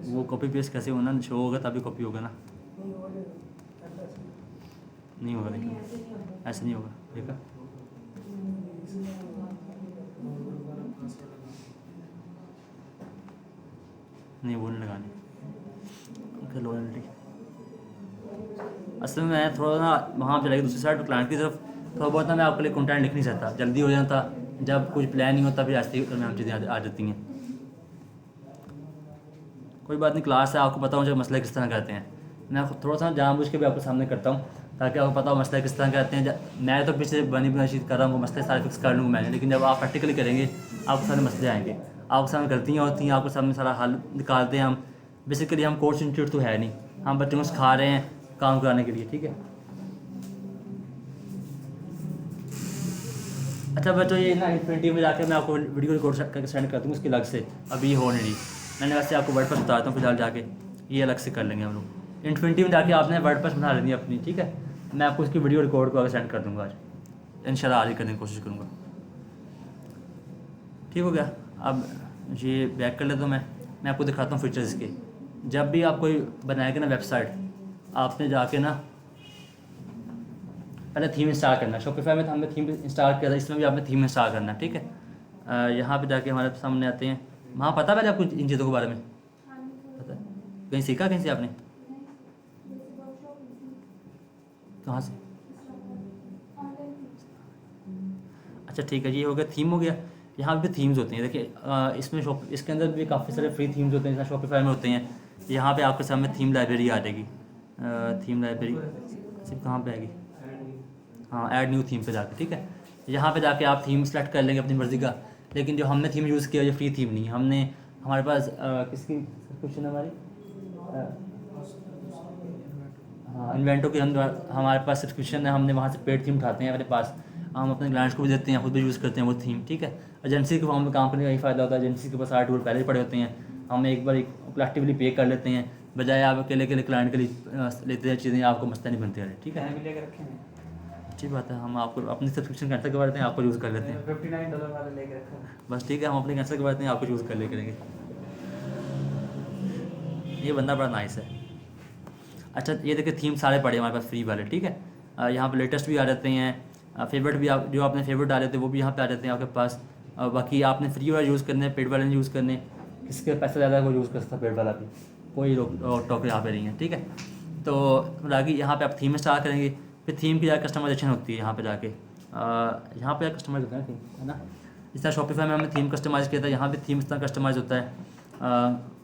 वो कॉपी पेस्ट कैसे होना, शो होगा तभी कॉपी होगा ना, नहीं होगा, लेकिन ऐसे नहीं होगा, देखा। नहीं, वो नहीं लगानी, लॉयल्टी। असल में मैं थोड़ा ना वहाँ चला गया दूसरी साइड पर क्लाइंट की तरफ, थोड़ा बहुत ना मैं आपके लिए कंटेंट लिख नहीं सकता, जल्दी हो जाता, जब कुछ प्लान नहीं होता फिर ऐसे ही हम चीज़ें आ जाती हैं। कोई बात नहीं, क्लास है, आपको पता हो जो मसले किस तरह करते हैं। मैं थोड़ा सा जानबूझ के भी आपके सामने करता हूँ ताकि आपको पता हो मसले किस तरह करते हैं। मैं तो पीछे बनी बनाई चीज़ कर रहा हूँ, मसले सारे फिक्स कर लूँगा मैंने, लेकिन जब आप प्रैक्टिकली करेंगे आपको सारे मसले आएंगे, आपके सामने गलतियाँ होती हैं, आपके सामने सारा हल निकालते हैं हम। बेसिकली हम कोर्स इंस्टीट्यूट तो है नहीं, हम बच्चों को सिखा रहे हैं काम कराने के लिए, ठीक है। अच्छा बच्चों, ये ना इन्फिनिटी में जाके मैं आपको वीडियो रिकॉर्ड करके सेंड कर दूँगा उसकी अलग से, अभी हो नहीं रही। मैंने वैसे आपको वर्डप्रेस बताता हूँ फिलहाल, जाके ये अलग से कर लेंगे हम लोग। इन्फिनिटी में जाके आपने वर्डप्रेस बना लेनी है अपनी, ठीक है। मैं आपको उसकी वीडियो रिकॉर्ड को आगे सेंड कर दूँगा आज, इंशाल्लाह आज ही करने की कोशिश करूँगा। ठीक हो गया। अब ये बैक कर लेता हूँ मैं आपको दिखाता हूँ फीचर्स के। जब भी आप कोई बनाएगा ना वेबसाइट, आपने जाके ना पहले थीम इंस्टॉल करना है। शॉपिफाई में हमने थीम इंस्टॉल किया था, इसमें भी आपने थीम इंस्टॉल करना है, ठीक है। यहाँ पे जाके हमारे सामने आते हैं, वहाँ पता पहले आपको इन चीज़ों के बारे में पता है? कहीं सीखा कहीं से आपने? कहाँ से? अच्छा ठीक है, ये हो गया, थीम हो गया। यहाँ पे थीम्स होती हैं, देखिए इसमें इसके अंदर भी काफ़ी सारे फ्री थीम्स होते हैं जैसे शॉपिफाई में होते हैं। यहाँ पे आपके सामने थीम लाइब्रेरी आ जाएगी, थीम लाइब्रेरी सिर्फ कहाँ पे आएगी? हाँ, ऐड न्यू थीम पे जाके, ठीक है। यहाँ पे जाके आप थीम सेलेक्ट कर लेंगे अपनी मर्ज़ी का, लेकिन जो हमने थीम यूज़ किया ये फ्री थीम नहीं है। हमने हमारे पास किसकी सब्सक्रिप्शन है हमारी? हाँ, इन्वेंटो की हमारे पास सब्सक्रिप्शन है, हमने वहाँ से पेड थीम उठाते हैं अपने पास, हम अपने क्लाइंट्स को भी देते हैं, खुद भी यूज़ करते हैं वो थीम, ठीक है। एजेंसी के फॉर्म में काम करने का यही फ़ायदा होता है, एजेंसी के पास सारे टूल पहले ही पड़े होते हैं, हम एक बार कलेक्टिवली पे कर लेते हैं, बजाय आप अकेले क्लाइंट के लिए लेते हैं चीज़ें, आपको मसला नहीं बनती रहे, ठीक है। लेकर रखे हैं, अच्छी बात है, हम आपको अपनी सब्सक्रिप्शन कैंसिल करवा देते हैं, आपको यूज़ कर लेते हैं। $59 वाला लेकर रखा है। बस ठीक है, हम अपने कैंसिल करवा देते हैं, आपको यूज़ कर ले करेंगे। ये बंदा बड़ा नाइस है। अच्छा ये देखिए, थीम सारे पड़े हमारे पास फ्री वाले, ठीक है। यहाँ पे लेटेस्ट भी आ जाते हैं, फेवरेट भी, आप जो आपने फेवरेट डाले थे वो भी यहाँ पे आ जाते हैं आपके पास। बाकी आपने फ्री वाले यूज़ करने, पेड वाले नहीं यूज़ करने, किसके पैसे ज़्यादा है वो यूज़ कर सकता है पेड वाला भी, कोई रोक टोक यहाँ पे नहीं है, ठीक है। तो बाकी यहाँ पे आप थीम स्टार्ट करेंगे, फिर थीम की जाकर कस्टमाइजेशन होती है यहाँ पे जाके, यहाँ पे कस्टमाइज होता है थीम, है ना। इस तरह शॉपिफाई में हमने थीम कस्टमाइज़ किया था, यहाँ पे थीम इस तरह कस्टमाइज़ होता है।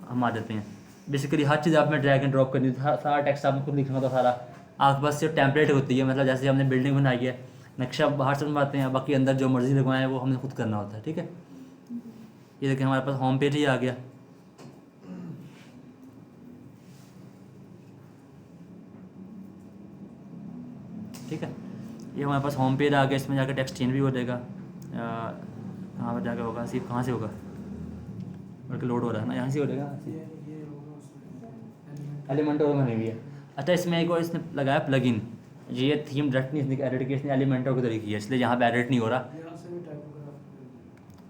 हम आ जाते हैं, बेसिकली हर चीज़ आप में ड्रैग एंड ड्रॉप करनी थी, सारा टेक्स्ट आपने खुद लिखना था सारा, आपके पास सिर्फ टेम्पलेट होती है, मतलब जैसे हमने बिल्डिंग बनाई है, नक्शा बाहर से बनवाते हैं, बाकी अंदर जो मर्जी लगवाएं वो हमने खुद करना होता है, ठीक है। ये देखिए हमारे पास होम पेज ही आ गया, ठीक है। ये हमारे पास होम पेज आ गया, इसमें जाकर टेक्स्ट चेंज भी हो जाएगा। कहाँ पर जाकर होगा, सिर्फ कहाँ से होगा, बल्कि लोड हो रहा है ना, यहाँ से हो जाएगा, एलिमेंटर में भी है। अच्छा इसमें एक और इसने लगाया प्लगइन, ये थीम डायरेक्ट नहीं इसने एडिट किया, इसने एलिमेंटर के तरीके किया, इसलिए यहाँ पे एडिट नहीं हो रहा।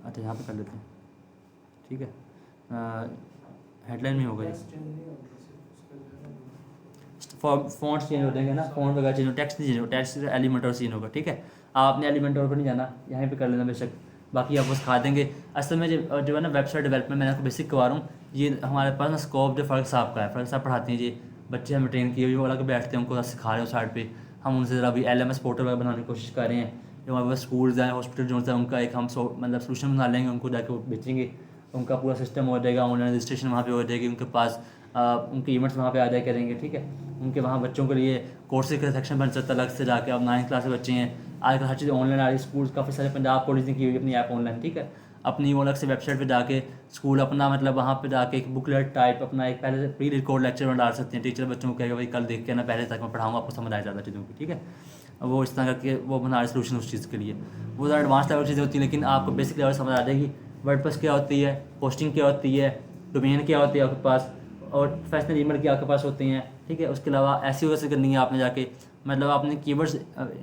अच्छा यहाँ पे कर लेते हैं, ठीक है। हेडलाइन में होगा ये, फॉन्ट्स चेंज हो जाएंगे ना, फॉन्ट वगैरह चेंज हो, टेक्स्ट नहीं चेंज हो, टेक्स्ट एलिमेंटर चेंज होगा, ठीक है। आपने एलिमेंटर पर नहीं जाना, यहाँ पे कर लेना बेशक, बाकी आपको सिखा देंगे। असल में जो है ना वेबसाइट डेवलपमेंट मैंने आपको बेसिक करवा रहा हूँ, ये हमारे पास ना स्कोप जो फ़र्क साहब का है, फ़र्क साहब पढ़ाते हैं जी, बच्चे हमें ट्रेन किए हुए वो अलग बैठते हैं, उनको सिखा रहे हो साइड पे, हम उनसे ज़रा अभी LMS पोर्टल वगैरह बनाने की कोशिश कर रहे हैं। जो हमारे पास स्कूल्स हैं, हॉस्पिटल जो हैं, उनका एक हम मतलब सोल्यूशन बना लेंगे, उनको जाके वो बेचेंगे, उनका पूरा सिस्टम हो जाएगा, ऑनलाइन रजिस्ट्रेशन वहाँ पे हो जाएगी, उनके पास उनके इवेंट्स वहाँ पे आ जाए करेंगे, ठीक है। उनके वहाँ बच्चों के लिए कोर्सेज का सेक्शन बन सकता है अलग से, जाके अब 9th क्लास के बच्चे हैं, आजकल हर चीज़ ऑनलाइन आ रही है, स्कूल काफ़ी सारे पंजाब कॉलेज ने की हुई अपनी ऐप ऑनलाइन, ठीक है। अपनी वो अलग से वेबसाइट पे जाके स्कूल अपना मतलब वहाँ पे जाके एक बुकलेट टाइप अपना एक पहले से प्री रिकॉर्ड लेक्चर में डाल सकते हैं, टीचर बच्चों को कहेगा भाई कल देख के ना पहले तक मैं पढ़ाऊँगा, आपको समझ आ ज़्यादा चीज़ों की, ठीक है। वो इस तरह करके वो बना रहे सोल्यूशन उस चीज़ के लिए, वो ज़्यादा एडवांस लेवल चीज़ें होती है, लेकिन आपको बेसिक लेवल समझ आ जाएगी। वर्डप्रेस क्या होती है, होस्टिंग क्या होती है, डोमेन क्या होती है आपके पास, और प्रोफेशनल ईमेल क्या आपके पास होते हैं, ठीक है। उसके अलावा ऐसी वजह से करनी है आपने जाके, मतलब आपने कीवर्ड्स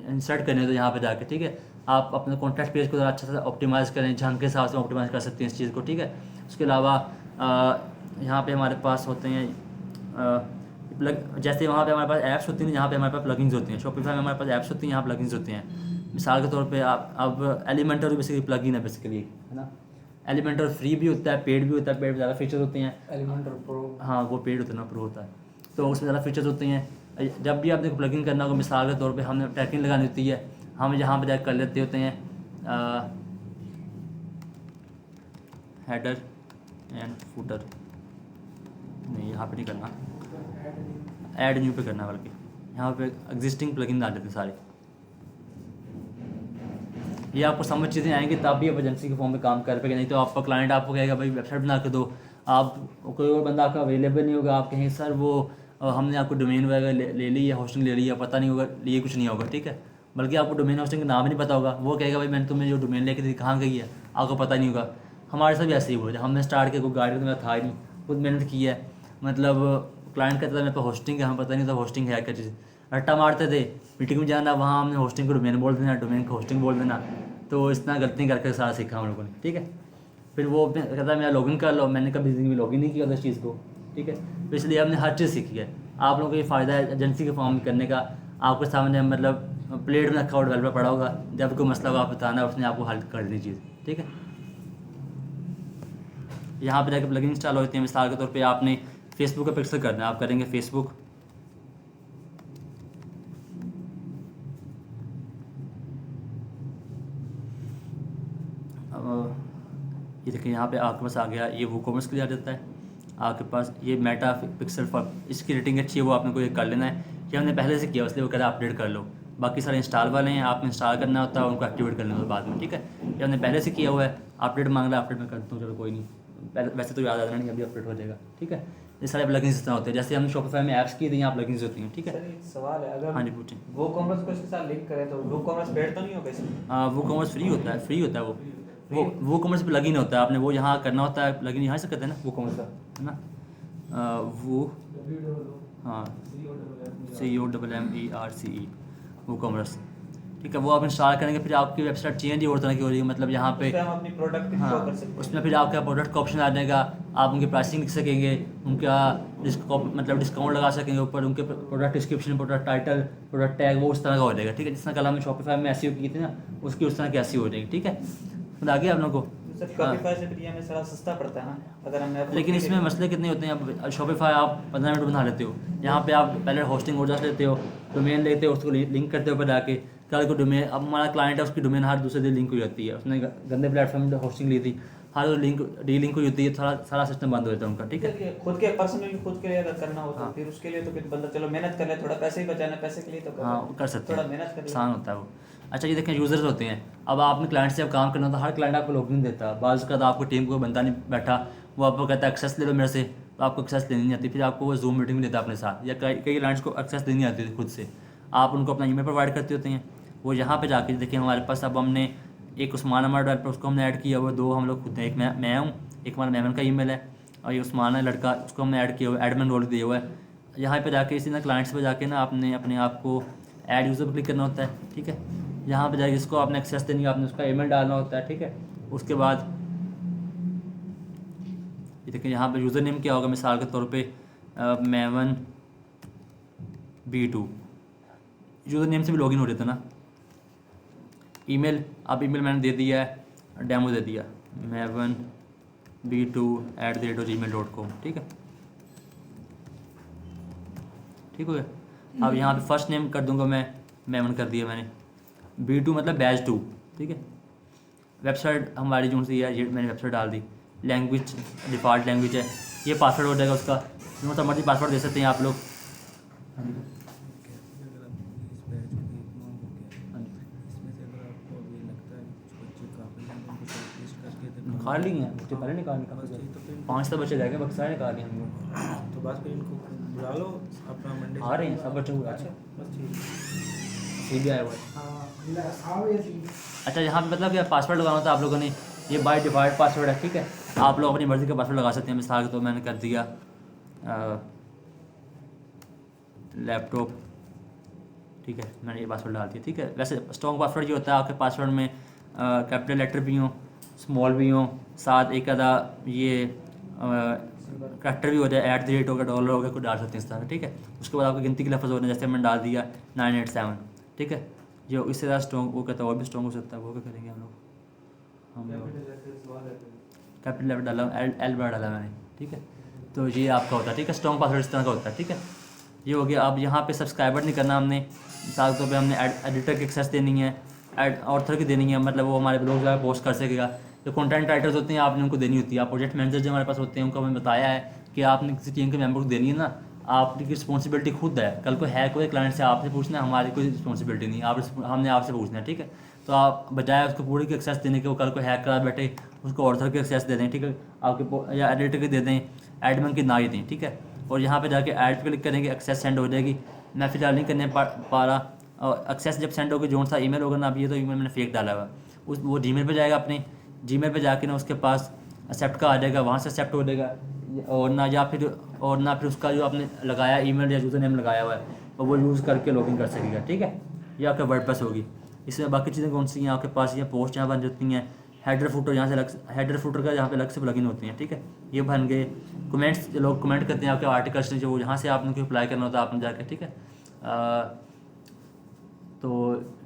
इंसर्ट करने तो यहाँ पे जाके, ठीक है। आप अपने कॉन्टैक्ट पेज को ज़रा अच्छा से ऑप्टिमाइज़ करें, झंग के हिसाब से ऑप्टिमाइज़ कर सकते हैं इस चीज़ को, ठीक है। उसके अलावा यहाँ पे हमारे पास होते हैं जैसे वहाँ पे हमारे पास ऐप्स होती हैं, यहाँ पे हमारे पास प्लगइन्स होती हैं। शॉपिफाई में हमारे पास ऐप्स होती हैं, यहाँ प्लगइन्स होते हैं। मिसाल के तौर पे आप अब एलिमेंटर बेसिकली प्लगइन है बेसिकली, है ना। एलिमेंटर फ्री भी होता है, पेड भी होता है, पेड ज़्यादा फीचर होते हैं। एलिमेंटर प्रो, हाँ वो पेड होता है ना, प्रो होता है, तो उसमें ज़्यादा फीचर्स होते हैं। जब भी आपने प्लगइन करना होगा, मिसाल के तौर पे हमने ट्रैकिंग लगानी होती है, हम यहाँ पर जाकर कर लेते होते हैं हेडर एंड फुटर, नहीं यहाँ पे नहीं करना, ऐड न्यू पे करना, बल्कि यहाँ पे एग्जिस्टिंग प्लगइन डाल देते हैं सारे। ये आपको समझ चीज़ें आएंगी तब भी आप एजेंसी के फॉर्म में काम कर पाएंगे, नहीं तो आपका क्लाइंट आपको कहेगा भाई वेबसाइट बना के दो, आप कोई और बंदा आपका अवेलेबल नहीं होगा, आप कहें सर वो हमने आपको डोमेन वगैरह ले ली है, होस्टिंग ले ली है, पता नहीं होगा, लिए कुछ नहीं होगा, ठीक है। बल्कि आपको डोमेन होस्टिंग का नाम ही नहीं पता होगा, वो कहेगा भाई मैंने तुम्हें जो डोमेन लेके दी कहाँ गई है, आपको पता नहीं होगा। हमारे साथ भी ऐसे ही हुआ, जब हमने स्टार्ट किया कोई गाइड में था ही नहीं, खुद मेहनत की है, मतलब क्लाइंट कहता था मेरे पास होस्टिंग है, हमें पता नहीं था होस्टिंग है क्या चीज़, रट्टा मारते थे, मीटिंग में जाना, वहाँ हमने होस्टिंग को डोमेन बोल देना, डोमेन को होस्टिंग बोल देना, तो इस तरह गलती करके सारा सीखा हम लोगों ने, ठीक है। फिर वो कहता है मेरा लॉगिन कर लो, मैंने कभी ज़िंदगी में लॉगिन नहीं किया उस चीज़ को, ठीक है। तो इसलिए हमने हर चीज़ सीखी है। आप लोगों को ये फ़ायदा है एजेंसी के फॉर्म करने का, आपके सामने मतलब प्लेट में रखा हुआ डेवलपर पड़ा होगा, जब कोई मसला होगा आप बताना, उसने आपको हल कर दी चीज़, ठीक है। यहाँ पर जाकर प्लगइन इंस्टॉल होती है, मिसाल के तौर पे आपने फेसबुक का पिक्सल करना है, आप करेंगे फेसबुक, ये देखिए यहाँ पे आपके पास आ गया, ये वो कॉमर्स के लिए आ जाता है आपके पास, ये मेटा पिक्सल फॉर, इसकी रेटिंग अच्छी है, वो आपने को ये कर लेना है, ये हमने पहले से किया इसलिए वो कह रहा है अपडेट कर लो। बाकी सारे इंस्टॉल वाले हैं, आपने इंस्टॉल करना होता है, उनको एक्टिवेट करना होता है बाद में, ठीक है। ये हमने पहले से किया हुआ है, अपडेट मांग रहा है, अपडेट में करता हूँ, चलो कोई नहीं, पहले वैसे तो याद आ जाना नहीं, अभी अपडेट हो जाएगा, ठीक है। ये सारे प्लगइन्स इस तरह होते हैं, जैसे हमने शॉपिफाई में ऐप्स किए थे, यहाँ प्लगइन्स होती हैं, ठीक है। सर एक सवाल है, अगर हाँ जी पूछें। वो कॉमर्स को इसके साथ लिंक करें तो वो कॉमर्स पेड तो नहीं होगा इसमें? वो कॉमर्स फ्री होता है, फ्री होता है वो कॉमर्स प्लगइन होता है, आपने वो यहाँ करना होता है, प्लगइन यहाँ से करते हैं ना वो कॉमर्स का, है ना, वो हाँ COMMERCE वो कॉमर्स, ठीक है। वो आप इंस्टॉल करेंगे, फिर आपकी वेबसाइट चेंज ही और तरह की हो रही है, मतलब यहाँ पे उसमें हम अपनी प्रोडक्ट हाँ शो कर सकते हैं। उसमें फिर आपका प्रोडक्ट का ऑप्शन आ जाएगा, आप उनकी प्राइसिंग लिख सकेंगे, उनका मतलब डिस्काउंट लगा सकेंगे ऊपर, उनके product description, product title, product tag, वो उस तरह का हो जाएगा, ठीक है। जिस तरह कल हमने शॉपिफाई में ऐसी की थी ना, उसकी उस तरह की ऐसी हो जाएगी, ठीक है। समझ आ गया आप लोगों को? सर शॉपिफाई से फिर ये हमें थोड़ा सस्ता पड़ता है ना, अगर हमने लेकिन इसमें मसले कितने होते हैं, अब शॉपिफाई आप 15 मिनट बना लेते हो, यहाँ पे आप पहले होस्टिंग ऑर्डर लेते हो, डोमेन लेते हो, उसको लिंक करते हो ऊपर जाके, कल को डोमेन, अब हमारा क्लाइंट है उसकी डोमेन हर दूसरे दिन लिंक हो जाती है, उसने गंदे प्लेटफॉर्म पर होस्टिंग ली थी, हर लिंक डी लिंक हुई होती है, सारा सिस्टम बंद हो जाता है उनका, ठीक है। खुद के पर्सनली खुद के लिए अगर करना हो तो हाँ। फिर उसके लिए तो फिर बंदा चलो मेहनत कर ले, थोड़ा पैसे ही बचाना, पैसे के लिए तो हाँ वो कर सकते थोड़ा हैं, मेहनत कर ले। आसान होता है वो। अच्छा ये देखें यूज़र्स होते हैं, अब आपने क्लाइंट से अब काम करना होता है, हर क्लाइंट आपको लॉगिन देता है, बाज़ का आपको टीम को बंदा नहीं बैठा, वो आपको कहता है एक्सेस ले लो मेरे से, तो आपको एक्सेस लेनी नहीं आती, फिर आपको वो जूम मीटिंग देता है अपने साथ, या कई क्लाइंट्स को एक्सेस देनी आती है खुद से, आप उनको अपना ईमेल प्रोवाइड करते होते हैं, वो यहाँ पे जाके देखिए हमारे पास अब हमने एक उस्मान हमारा डेवलपर, उसको हमने ऐड किया हुआ, दो हम लोग खुद हैं, एक मैं हूँ, एक हमारा मेमन का ईमेल है, और ये उस्मान है लड़का, उसको हमने ऐड किया हुआ है, एडमिन रोल दिया हुआ है। यहाँ पे जाके इसी ना क्लाइंट्स पे जाके ना आपने अपने आप को ऐड यूज़र पर क्लिक करना होता है, ठीक है। यहाँ पे जाके इसको आपने एक्सेस देनी है, आपने उसका ईमेल डालना होता है, ठीक है। उसके बाद ये देखिए यहाँ पे यूज़र नेम क्या होगा, मिसाल के तौर पे मेवन B2, यूज़र नेम से भी लॉगिन हो जाता ना। ईमेल, अब ईमेल मैंने दे दिया है, डेमो दे दिया, mevanb2@gmail.com, ठीक है, ठीक हो गया। अब यहाँ पे फर्स्ट नेम कर दूंगा मैं, मेवन कर दिया मैंने, B2 मतलब बैच 2, ठीक है। वेबसाइट हमारी जो सी है, ये मैंने वेबसाइट डाल दी, लैंग्वेज डिफ़ॉल्ट लैंग्वेज है, ये पासवर्ड हो जाएगा उसका, जो सा मर्जी पासवर्ड दे सकते हैं आप लोग। निकाल लिए हैं उसके पहले, निकाल 5 बच्चे रह गए, बाकी सारे निकाल लिए हम लोग, तो बस फिर इनको बुला लो अपना मंडे आ रहे हैं सब बच्चों को, अच्छा बस ठीक सी भी आया हुआ है। है। अच्छा यहाँ पे मतलब क्या पासवर्ड लगाना होता है आप लोगों ने, ये बाय डिफ़ॉल्ट पासवर्ड है, ठीक है। आप लोग अपनी मर्ज़ी का पासवर्ड लगा सकते हैं, मिसाल के तो मैंने कर दिया लैपटॉप, ठीक है, मैंने ये पासवर्ड डाल दिया, ठीक है। वैसे स्ट्रॉन्ग पासवर्ड ये होता है आपके पासवर्ड में कैपिटल लेटर भी हों, स्मॉल भी हों, साथ एक आधा ये करैक्टर भी हो जाए, @ होगा, डॉलर होगा, कुछ डाल सकते हैं इस तरह, ठीक है। उसके बाद आपकी गिनती के लफ्ज़ होने, जैसे मैंने डाल दिया 987, ठीक है। जो इससे ज़्यादा स्ट्रॉन्ग वो कहता है और भी स्ट्रॉन्ग हो सकता है, वो क्या करेंगे हम लोग कैपिटल लेटर डाला, एल बड़ा डाला मैंने, ठीक है। तो ये आपका होता है, ठीक है, स्ट्रॉन्ग पासवर्ड इस तरह का होता है, ठीक है। ये हो गया। अब यहाँ पे सब्सक्राइबर नहीं करना हमने, मिसाल के तौर पे हमने एडिटर की एक्सेस देनी है, ऑथर की देनी है, मतलब वो हमारे ब्लॉग जाकर पोस्ट कर सकेगा। जो कंटेंट राइटर्स होते हैं आपने उनको देनी होती है। आप प्रोजेक्ट मैनेजर जो हमारे पास होते हैं उनको हमें बताया है कि आपने किसी टीम के मेंबर को देनी है ना, आपकी रिस्पॉन्सिबिलिटी खुद है। कल को है कोई क्लाइंट से आपसे पूछना है, हमारी कोई रिस्पॉन्सिबिलिटी नहीं, हमने आपसे पूछना है, ठीक है। तो आप बजाय उसको पूरी की एक्सेस देने के, वो कल को हैक करा बैठे, उसको ऑथर की एक्सेस दे दें, ठीक है, आपके या एडिटर की दे दें, एडमिन की ना ही दें, ठीक है। और यहाँ पे जाके ऐड पे क्लिक करेंगे, एक्सेस सेंड हो जाएगी। मैं फिलहाल नहीं करने पा रहा, और एक्सेस जब सेंड होगी जो सा ईमेल होगा ना, अब ये तो ईमेल मैंने फेक डाला हुआ, उस वो जीमेल पे जाएगा, अपने जीमेल पे जाके ना उसके पास एक्सेप्ट का आ जाएगा, वहाँ से एक्सेप्ट हो जाएगा। और ना फिर उसका जो आपने लगाया ईमेल या यूज़र नेम लगाया हुआ है वो यूज़ करके लॉगिन कर सकेगा, ठीक है। ये आपका वर्डप्रेस होगी। इसमें बाकी चीज़ें कौन सी हैं आपके पास, ये पोस्ट यहाँ बन जाती हैं, हेडर फुटर यहाँ से हेडर फुटर का यहाँ पे अलग से प्लगइन होती हैं, ठीक है, ये बन गए। कमेंट्स, लोग कमेंट करते हैं आपके आर्टिकल्स जो वो यहाँ से आपने कोई अप्लाई करना होता है आपने जाके, ठीक है। तो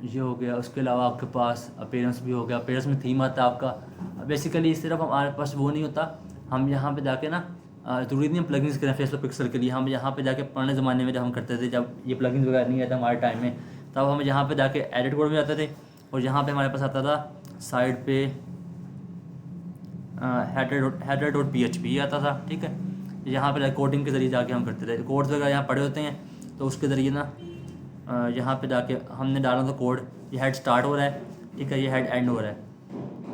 ये हो गया। उसके अलावा आपके पास अपीयरेंस भी हो गया, अपीयरेंस में थीम आता है आपका। बेसिकली सिर्फ हमारे पास वो नहीं होता, हम यहाँ पे जाके ना ज़रूरी नहीं हम प्लगइन्स करें फेसबुक पिक्सल के लिए, हम यहाँ पे जाके पुराने ज़माने में जब हम करते थे, जब ये प्लगइन्स वगैरह नहीं आया था हमारे टाइम में, तब हम यहाँ पे जाके एडिट कोड में जाते थे, और यहाँ पे हमारे पास आता था साइड पे header.php आता था, ठीक है। यहाँ पे कोडिंग के ज़रिए जाके हम करते थे, कोड्स वगैरह यहाँ पड़े होते हैं, तो उसके ज़रिए ना यहाँ पे जाके हमने डाला था कोड, ये हेड स्टार्ट हो रहा है, ठीक है, ये हेड एंड हो रहा है।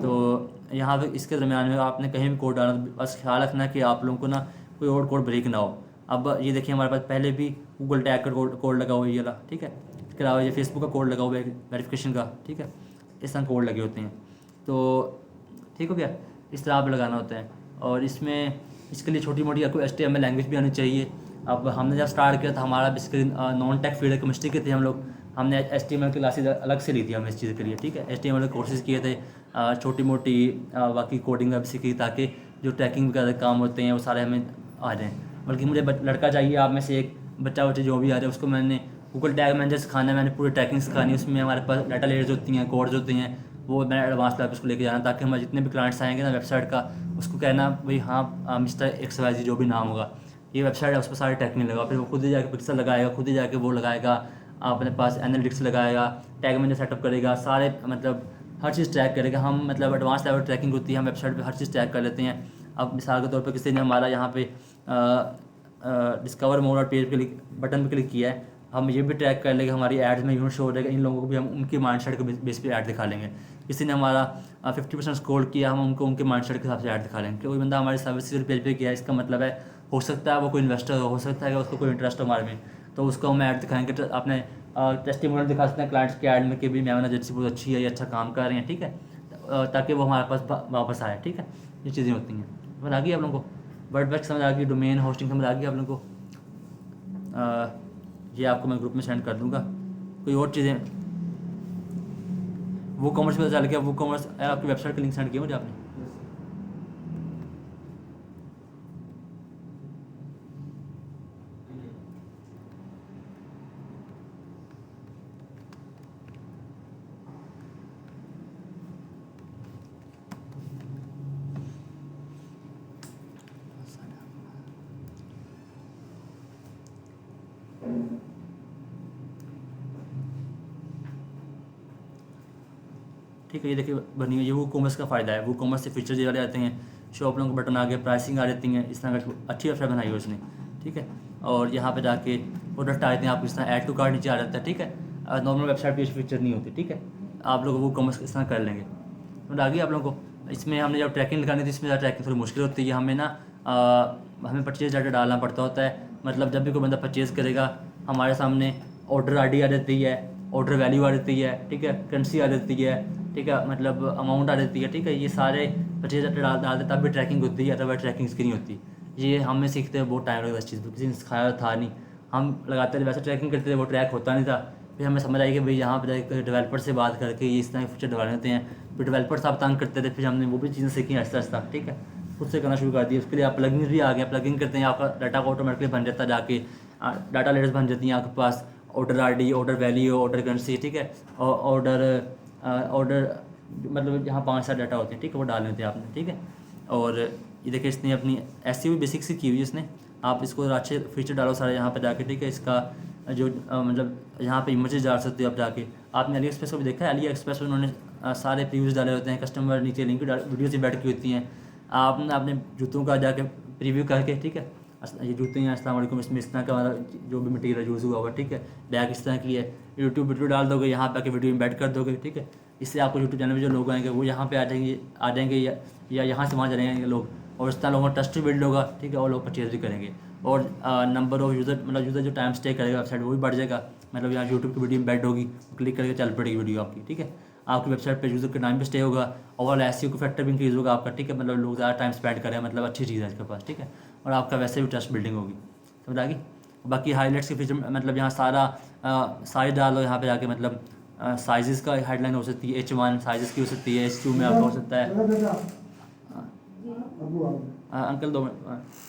तो यहाँ पे इसके दरमियान में आपने कहीं भी कोड डालना, बस ख्याल रखना कि आप लोगों को ना कोई और कोड ब्रेक ना हो। अब ये देखिए हमारे पास पहले भी गूगल टैग का कोड लगा हुआ है ये वाला, ठीक है। इसके अलावा ये फेसबुक का कोड लगा हुआ है वेरिफिकेशन का, ठीक है, इस तरह कोड लगे होते हैं। तो ठीक हो गया, इस तरह आप लगाना होता है। और इसके लिए छोटी मोटी आपको HTML लैंग्वेज भी आनी चाहिए। अब हमने जब स्टार्ट किया था हमारा basically non tech field chemistry के थे हम लोग, हमने HTML की क्लासेज अलग से ली थी हमने इस चीज़ के लिए, ठीक है। HTML के कोर्सेज़ किए थे, छोटी मोटी बाकी कोडिंग भी सीखी, ताकि जो ट्रैकिंग वगैरह काम होते हैं वो सारे हमें आ जाएँ। बल्कि मुझे लड़का चाहिए आप में से एक, बच्चा जो भी आ रहा है उसको मैंने गूगल टैग मैनेजर सिखाना है, मैंने पूरी ट्रैकिंग सिखानी है। उसमें हमारे पास डाटा लेयर्स होती हैं, कोड्स होते हैं, वो मैंने एडवांस लेवल उसको लेके जाना, ताकि हमारे जितने भी क्लाइंट्स आएंगे ना वेबसाइट का, उसको कहना भाई हाँ मिस्टर XYZ जो भी नाम होगा, ये वेबसाइट है, उस पर सारे टैगिंग लगा, फिर वो खुद ही जाके पिक्सल लगाएगा, खुद ही जाके वो लगाएगा, अपने पास एनालिटिक्स लगाएगा, टैग मैनेजर सेटअप करेगा, सारे मतलब हर चीज़ ट्रैक करेगा। हम मतलब एडवांस लेवल ट्रैकिंग होती है, हम वेबसाइट पे हर चीज़ ट्रैक कर लेते हैं। अब मिसाल के तौर पे किसी ने हमारा यहाँ पे डिस्कवर मोर और पेज पे बटन पे क्लिक किया है, हम ये भी ट्रैक कर लेंगे, हमारी एड्स में यूनिट शो हो जाएगा, इन लोगों को भी हम उनके माइंडसेट के बेस पे ऐड दिखा लेंगे। किसी ने हमारा 50% स्कोर किया, हम उनको उनके माइंडसेट के हिसाब से ऐड दिखा लेंगे कि कोई बंदा हमारे सर्विस पेज पे किया है, इसका मतलब है हो सकता है वो कोई इन्वेस्टर हो सकता है कि उसको कोई इंटरेस्ट हो हमारे में, तो उसको हम ऐड दिखाएंगे। तो अपने टेस्टिमोनियल दिखा सकते हैं क्लाइंट्स के ऐड में कि भी मैम एजेंसी बहुत अच्छी है, ये अच्छा काम कर रहे हैं, ठीक है, ताकि वो हमारे पास वापस आए, ठीक है। ये चीज़ें होती हैं। समझ आ गई आप लोगों को? वर्डप्रेस समझ आ गई, डोमेन होस्टिंग समझ आ गई आप लोगों को? ये आपको मैं ग्रुप में सेंड कर दूंगा। कोई और चीज़ें, वो कॉमर्स पता चल गया, वो कॉमर्स आपकी वेबसाइट का लिंक सेंड किया मुझे आपने? ठीक है, ये देखिए बनी हुई, ये वो कॉमर्स का फ़ायदा है। वो कॉमर्स से फीचर जो आते हैं, शॉप लोगों को बटन आ गए, प्राइसिंग आ जाती हैं, इस तरह का अच्छी वेबसाइट बनाई है उसने, ठीक है। और यहाँ पे जाके प्रोडक्ट आ जाते हैं, आपको इस तरह ऐड टू कार्ट नीचे आ जाता है, ठीक है। नॉर्मल वेबसाइट पे फीचर नहीं होती, ठीक है। आप लोग वो कॉमर्स इस तरह कर लेंगे। समझ आ गई आप लोगों को? इसमें हमने जब ट्रैकिंग लगानी थी, इसमें ट्रैकिंग थोड़ी मुश्किल होती है, हमें ना हमें परचेज डाटा डालना पड़ता होता है। मतलब जब भी कोई बंदा परचेज़ करेगा, हमारे सामने ऑर्डर ID आ जाती है, ऑर्डर वैल्यू आ जाती है, ठीक है, करेंसी आ जाती है, ठीक है, मतलब अमाउंट आ जाती है, ठीक है। ये सारे परचेज डाटा डालते तब भी ट्रैकिंग होती है, अदरवाइज ट्रैकिंग इसकी नहीं होती। ये हमें सीखते हैं बहुत टाइम लगता है, इस चीज़ पर किसी ने सिखाया था नहीं, हम लगाते थे वैसे ट्रैकिंग करते थे, वो ट्रैक होता नहीं था। फिर हमें समझ आई कि भाई यहाँ पर जाकर डेवलपर से बात करके ये इस तरह के फीचर डलवाने होते हैं। फिर डेवलपर साहब तंग करते थे, फिर हमने वो भी चीज़ें सीखी आहिस्ता आहिस्ता, ठीक है, खुद से करना शुरू कर दिया। उसके लिए आप प्लगइन्स भी आ गए, प्लगइन करते हैं, आपका डाटा को ऑटोमेटिकली बन जाता है, जाके डाटा लेयर्स बन जाती हैं आपके पास, order ID, order value, order currency, ठीक है, और ऑर्डर मतलब यहाँ 5-7 डाटा होते हैं, ठीक है, वो डालने होते हैं आपने, ठीक है। और ये देखिए इसने अपनी SEO भी बेसिक से की हुई है इसने, आप इसको अच्छे फीचर डालो सारे यहाँ पे जाके, ठीक है। इसका जो मतलब यहाँ पे इमेजेस डाल सकते हो आप जाके। आपने अली एक्सप्रेस को भी देखा है, अली एक्सप्रेस में उन्होंने सारे प्रीव्यूज़ डाले होते हैं, कस्टमर नीचे लिंक वीडियो से बैठ की होती हैं। आपने अपने जूतों का जाके प्रीव्यू करके, ठीक है, ये जूते हैं, अस्सलाम वालेकुम, इसमें इस तरह का हमारा जो भी मटीरियल यूज़ हुआ होगा, ठीक है, बैग इस तरह की है, यूट्यूब वीडियो डाल दोगे, यहाँ पे आके वीडियो एम्बेड कर दोगे, ठीक है। इससे आपको यूट्यूब चैनल में जो लोग आएंगे वो यहाँ पे आ जाएंगे या यहाँ से वहाँ चले जाएंगे लोग, और इस तरह लोगों का ट्रस्ट बिल्ड होगा, ठीक है, और लोग परचेज भी करेंगे। और नंबर ऑफ यूज़र, मतलब यूज़र जो टाइम स्टे करेगा वेबसाइट वो भी बढ़ जाएगा। मतलब यहाँ यूट्यूब की वीडियो एम्बेड होगी, क्लिक करके चल पड़ेगी वीडियो आपकी, ठीक है। आपकी वेबसाइट पे यूज़र का टाइम भी स्टे होगा, ओवरऑल एसईओ का फैक्टर भी इंक्रीज़ होगा आपका, ठीक है। मतलब लोग ज़्यादा टाइम स्पेंड करें, मतलब अच्छी चीज़ है इसके पास, ठीक है। और आपका वैसे भी ट्रस्ट बिल्डिंग होगी, समझ आ गई। बाकी हाईलाइट्स के फीचर, मतलब यहाँ सारा साइज डालो यहाँ पे जाके, मतलब साइज़ का हेडलाइन हो सकती है H1 साइज़ की हो सकती है, H2 में आपका हो सकता है अंकल दो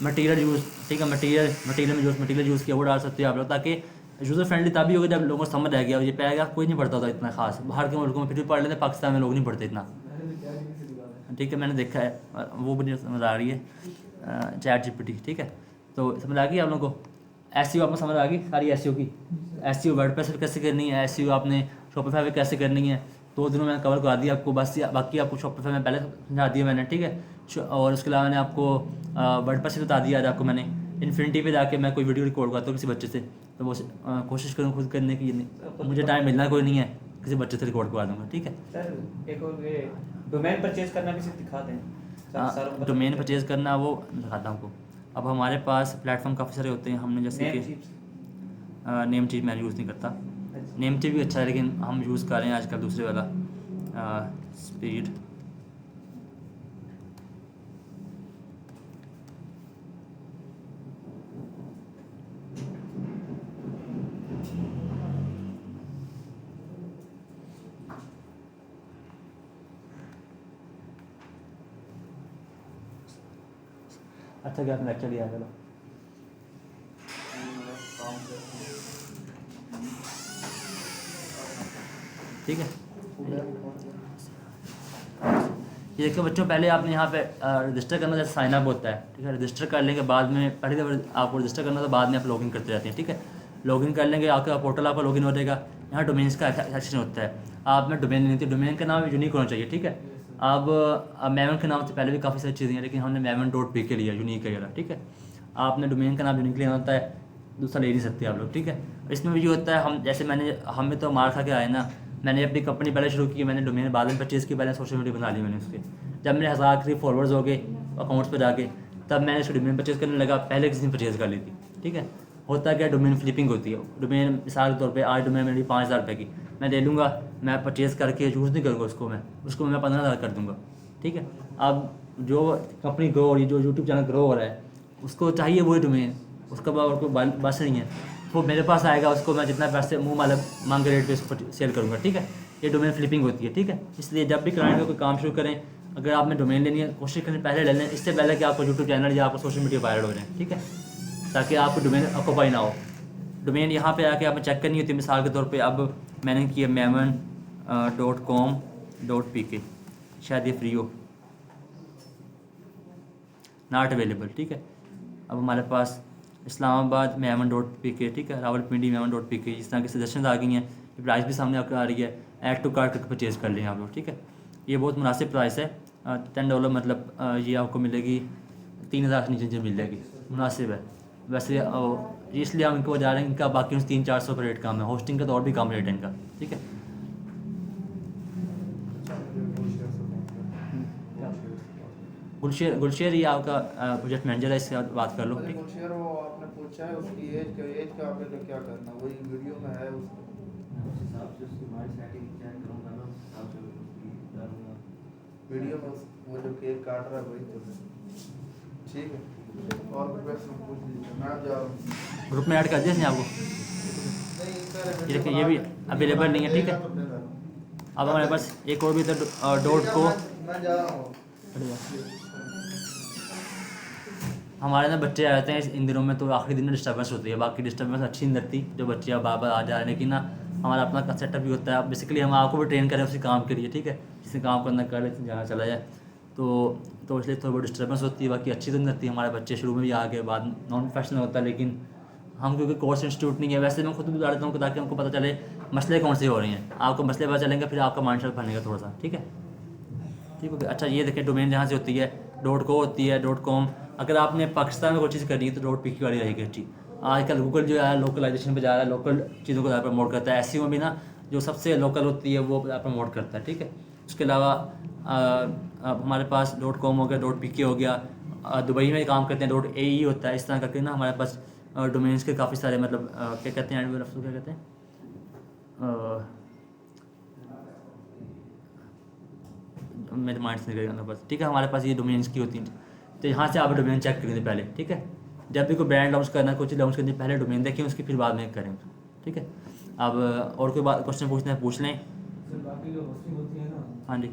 मटीरियल यूज़, ठीक है, मटीरियल यूज़ किया वो डाल सकते हो आप लोग, ताकि यूज़र फ्रेंडली तभी होगा जब लोगों को समझ आ गया। ये पाएगा कोई नहीं पढ़ता होता इतना खास, बाहर के मुल्कों में फिर भी पढ़ लेते, पाकिस्तान में लोग नहीं पढ़ते इतना, ठीक है। मैंने देखा है, वो भी नहीं समझ आ रही है चैट जीपीटी, ठीक है। तो समझ आ गई आप लोगों को, एसईओ आपको समझ आ गई सारी एसईओ की, एसईओ वर्डप्रेस पे कैसे करनी है, एसईओ आपने शॉपिफाई पे कैसे करनी है, 2 दिनों में कवर करा दिया आपको बस। बाकी आपको शॉपिफाई में पहले समझा दिया मैंने, ठीक है। और उसके अलावा मैंने आपको वर्डप्रेस से बता दिया आज आपको मैंने। इन्फिनिटी पे जाके मैं कोई वीडियो रिकॉर्ड करता हूँ किसी बच्चे से, तो वो कोशिश करूँ खुद करने की, मुझे टाइम मिलना कोई नहीं है, किसी बच्चे से रिकॉर्ड करवा दूँगा, ठीक है। सर एक और ये डोमेन परचेज करना भी सिर्फ दिखाते हैं, डोमेन परचेज करना वो दिखाता हूँ आपको। अब हमारे पास प्लेटफॉर्म काफ़ी सारे होते हैं, हमने जैसे कि नेम चीप मैं यूज़ नहीं करता, नेम चीप भी अच्छा है, लेकिन हम यूज़ कर रहे हैं आजकल दूसरे वाला स्पीड। अच्छा क्या आपने लेक्चर लिया है, चलो ठीक है। ये देखो बच्चों, पहले आपने यहाँ पे रजिस्टर करना, जैसे साइन अप होता है, ठीक है। रजिस्टर कर लेंगे, बाद में पहले जब आपको रजिस्टर करना तो बाद में आप लॉगिन करते रहते हैं, ठीक है। लॉगिन कर लेंगे, आपका पोर्टल आपका लॉगिन हो जाएगा। यहाँ डोमेन्स का सेक्शन होता है, आप में डोमेन लेनी थी, डोमेन का नाम यूनिक होना चाहिए, ठीक है। अब मेवन के नाम से पहले भी काफ़ी सारी चीज़ें हैं, लेकिन हमने mevan.pk लिया, यूनिक वगैरह, ठीक है। आपने डोमेन का नाम यूनिक लेना होता है, दूसरा ले नहीं सकते आप लोग, ठीक है। इसमें भी ये होता है, हम जैसे हमें तो मार खा के आए ना, मैंने अपनी कंपनी पहले शुरू की, मैंने डोमेन बाद में परचेज़ की, पहले सोशल मीडिया बना ली मैंने उसके। जब मेरे 1000 करीब फॉलोअर्स हो गए अकाउंट्स पर जाके, तब मैंने उसको डोमेन परचेज़ करने लगा, पहले किसी ने परचेज़ कर ली थी, ठीक है। होता क्या, डोमेन फ्लिपिंग होती है। डोमेन मिसाल के तौर पे आज डोमेन मेरी 5000 रुपये की मैं ले लूँगा, मैं परचेज़ करके यूज़ नहीं करूँगा उसको, मैं 15,000 कर दूँगा, ठीक है। अब जो कंपनी ग्रो हो रही है, जो यूट्यूब चैनल ग्रो हो रहा है, उसको चाहिए वही डोमेन, उसका उसको बस नहीं है, वो मेरे पास आएगा, उसको मैं जितना पैसे मुँह माला मांग के रेट पे उसको सेल करूँगा, ठीक है। ये डोमेन फ्लिपिंग होती है, ठीक है। इसलिए जब भी क्लाइंट का कोई काम शुरू करें, अगर आपने डोमेन लेनी है, कोशिश करें पहले ले लें, इससे पहले कि आपको यूट्यूब चैनल या आपको सोशल मीडिया वायरल हो जाए, ठीक है, ताकि आपको डोमेन ऑक्यूपाई ना हो। डोमेन यहाँ पे आके आपने चेक करनी होती है, मिसाल के तौर पे अब मैंने किया mevan.com.pk, शायद ये फ्री हो, नॉट अवेलेबल, ठीक है। अब हमारे पास इस्लामाबाद mevan.pk, ठीक है, रावलपिंडी mevan.pk, इस तरह की सजेशन आ गई हैं, प्राइस भी सामने आपको आ रही है, ऐड टू कार्ट करके परचेज़ कर लें आप लोग, ठीक है। ये बहुत मुनासिब प्राइस है, $10, मतलब ये आपको मिलेगी 3000 से नीचे मिल जाएगी, मुनासिब है वैसे। इसलिए हम इनको बजा रहे हैं, इनका बाकी 300-400 पर रेट कम है, होस्टिंग का तो और भी कम रेट है इनका, ठीक है। गुलशेर ये आपका प्रोजेक्ट मैनेजर है, इससे आप बात कर लो, ठीक है। गुलशेर वो आपने पूछा है उसकी एज का आपने क्या करना, वही वीडियो में है उसको हिसाब से उसकी हमारी सेटिंग चेक करूँगा ना, हिसाब से उसकी डालूँगा वीडियो में वो जो केक काट रहा है वही तो है, ठीक है। और भी प्रश्न पूछ लीजिए, मैं जा रहा हूँ। ग्रुप में ऐड कर दिया इसने आपको, नहीं सर, ये देखिए ये भी अवेलेबल नहीं है, ठीक है। अब हमारे पास एक और भी था .co, मैं जा रहा हूँ। हमारे ना बच्चे आ जाते हैं इन दिनों में, तो आखिरी दिन में डिस्टर्बेंस होती है, बाकी डिस्टर्बेंस अच्छी नहीं लगती, जो बच्चे अब बार बार आ जा रहे हैं, लेकिन ना हमारा अपना सेटअप भी होता है। बेसिकली हम आपको भी ट्रेन करें उसी काम के लिए, ठीक है, जिसे काम करना कर लेते जहाँ चला जाए। तो इसलिए थोड़ी बहुत डिस्टर्बेंस होती है, बाकी अच्छी तो नहीं लगती। हमारे बच्चे शुरू में भी आ गए, बाद नॉन प्रोफेशनल होता है, लेकिन हम क्योंकि कोर्स इंस्टीट्यूट नहीं है, वैसे मैं खुद भी बता देता हूँ ताकि हमको पता चले मसले कौन से हो रहे हैं। आपको मसले पता चलेंगे, फिर आपका माइंड सेट बनेगा थोड़ा सा, ठीक है। ठीक है, अच्छा ये देखें डोमेन जहाँ से होती है .co होती है .com। अगर आपने पाकिस्तान में कोई चीज़ करनी है तो .pk वाली रहेगी अच्छी। आजकल गूगल जो है लोकलाइजेशन पे जा रहा है, लोकल चीज़ों को ज़्यादा प्रमोट करता है। SEO में भी ना जो सबसे लोकल होती है वो प्रमोट करता है, ठीक है। उसके अलावा अब हमारे पास .com हो गया, .pk हो गया, दुबई में काम करते हैं .ae होता है। इस तरह करके ना हमारे पास डोमेन्स के काफ़ी सारे मतलब क्या कहते हैं लफ्ज़ क्या कहते हैं मेरे माइंड से निकल गया बस, ठीक है। हमारे पास ये डोमेन्स की होती हैं, तो यहाँ से आप डोमेन चेक करेंगे पहले, ठीक है। जब भी कोई ब्रांड लॉन्च करना, कुछ लॉन्च करने पहले डोमेन देखें, उसकी फिर बाद में करें, ठीक है। अब और कोई बात क्वेश्चन पूछना है पूछ लें। सर बाकी जो होस्टिंग होती है ना, हाँ जी।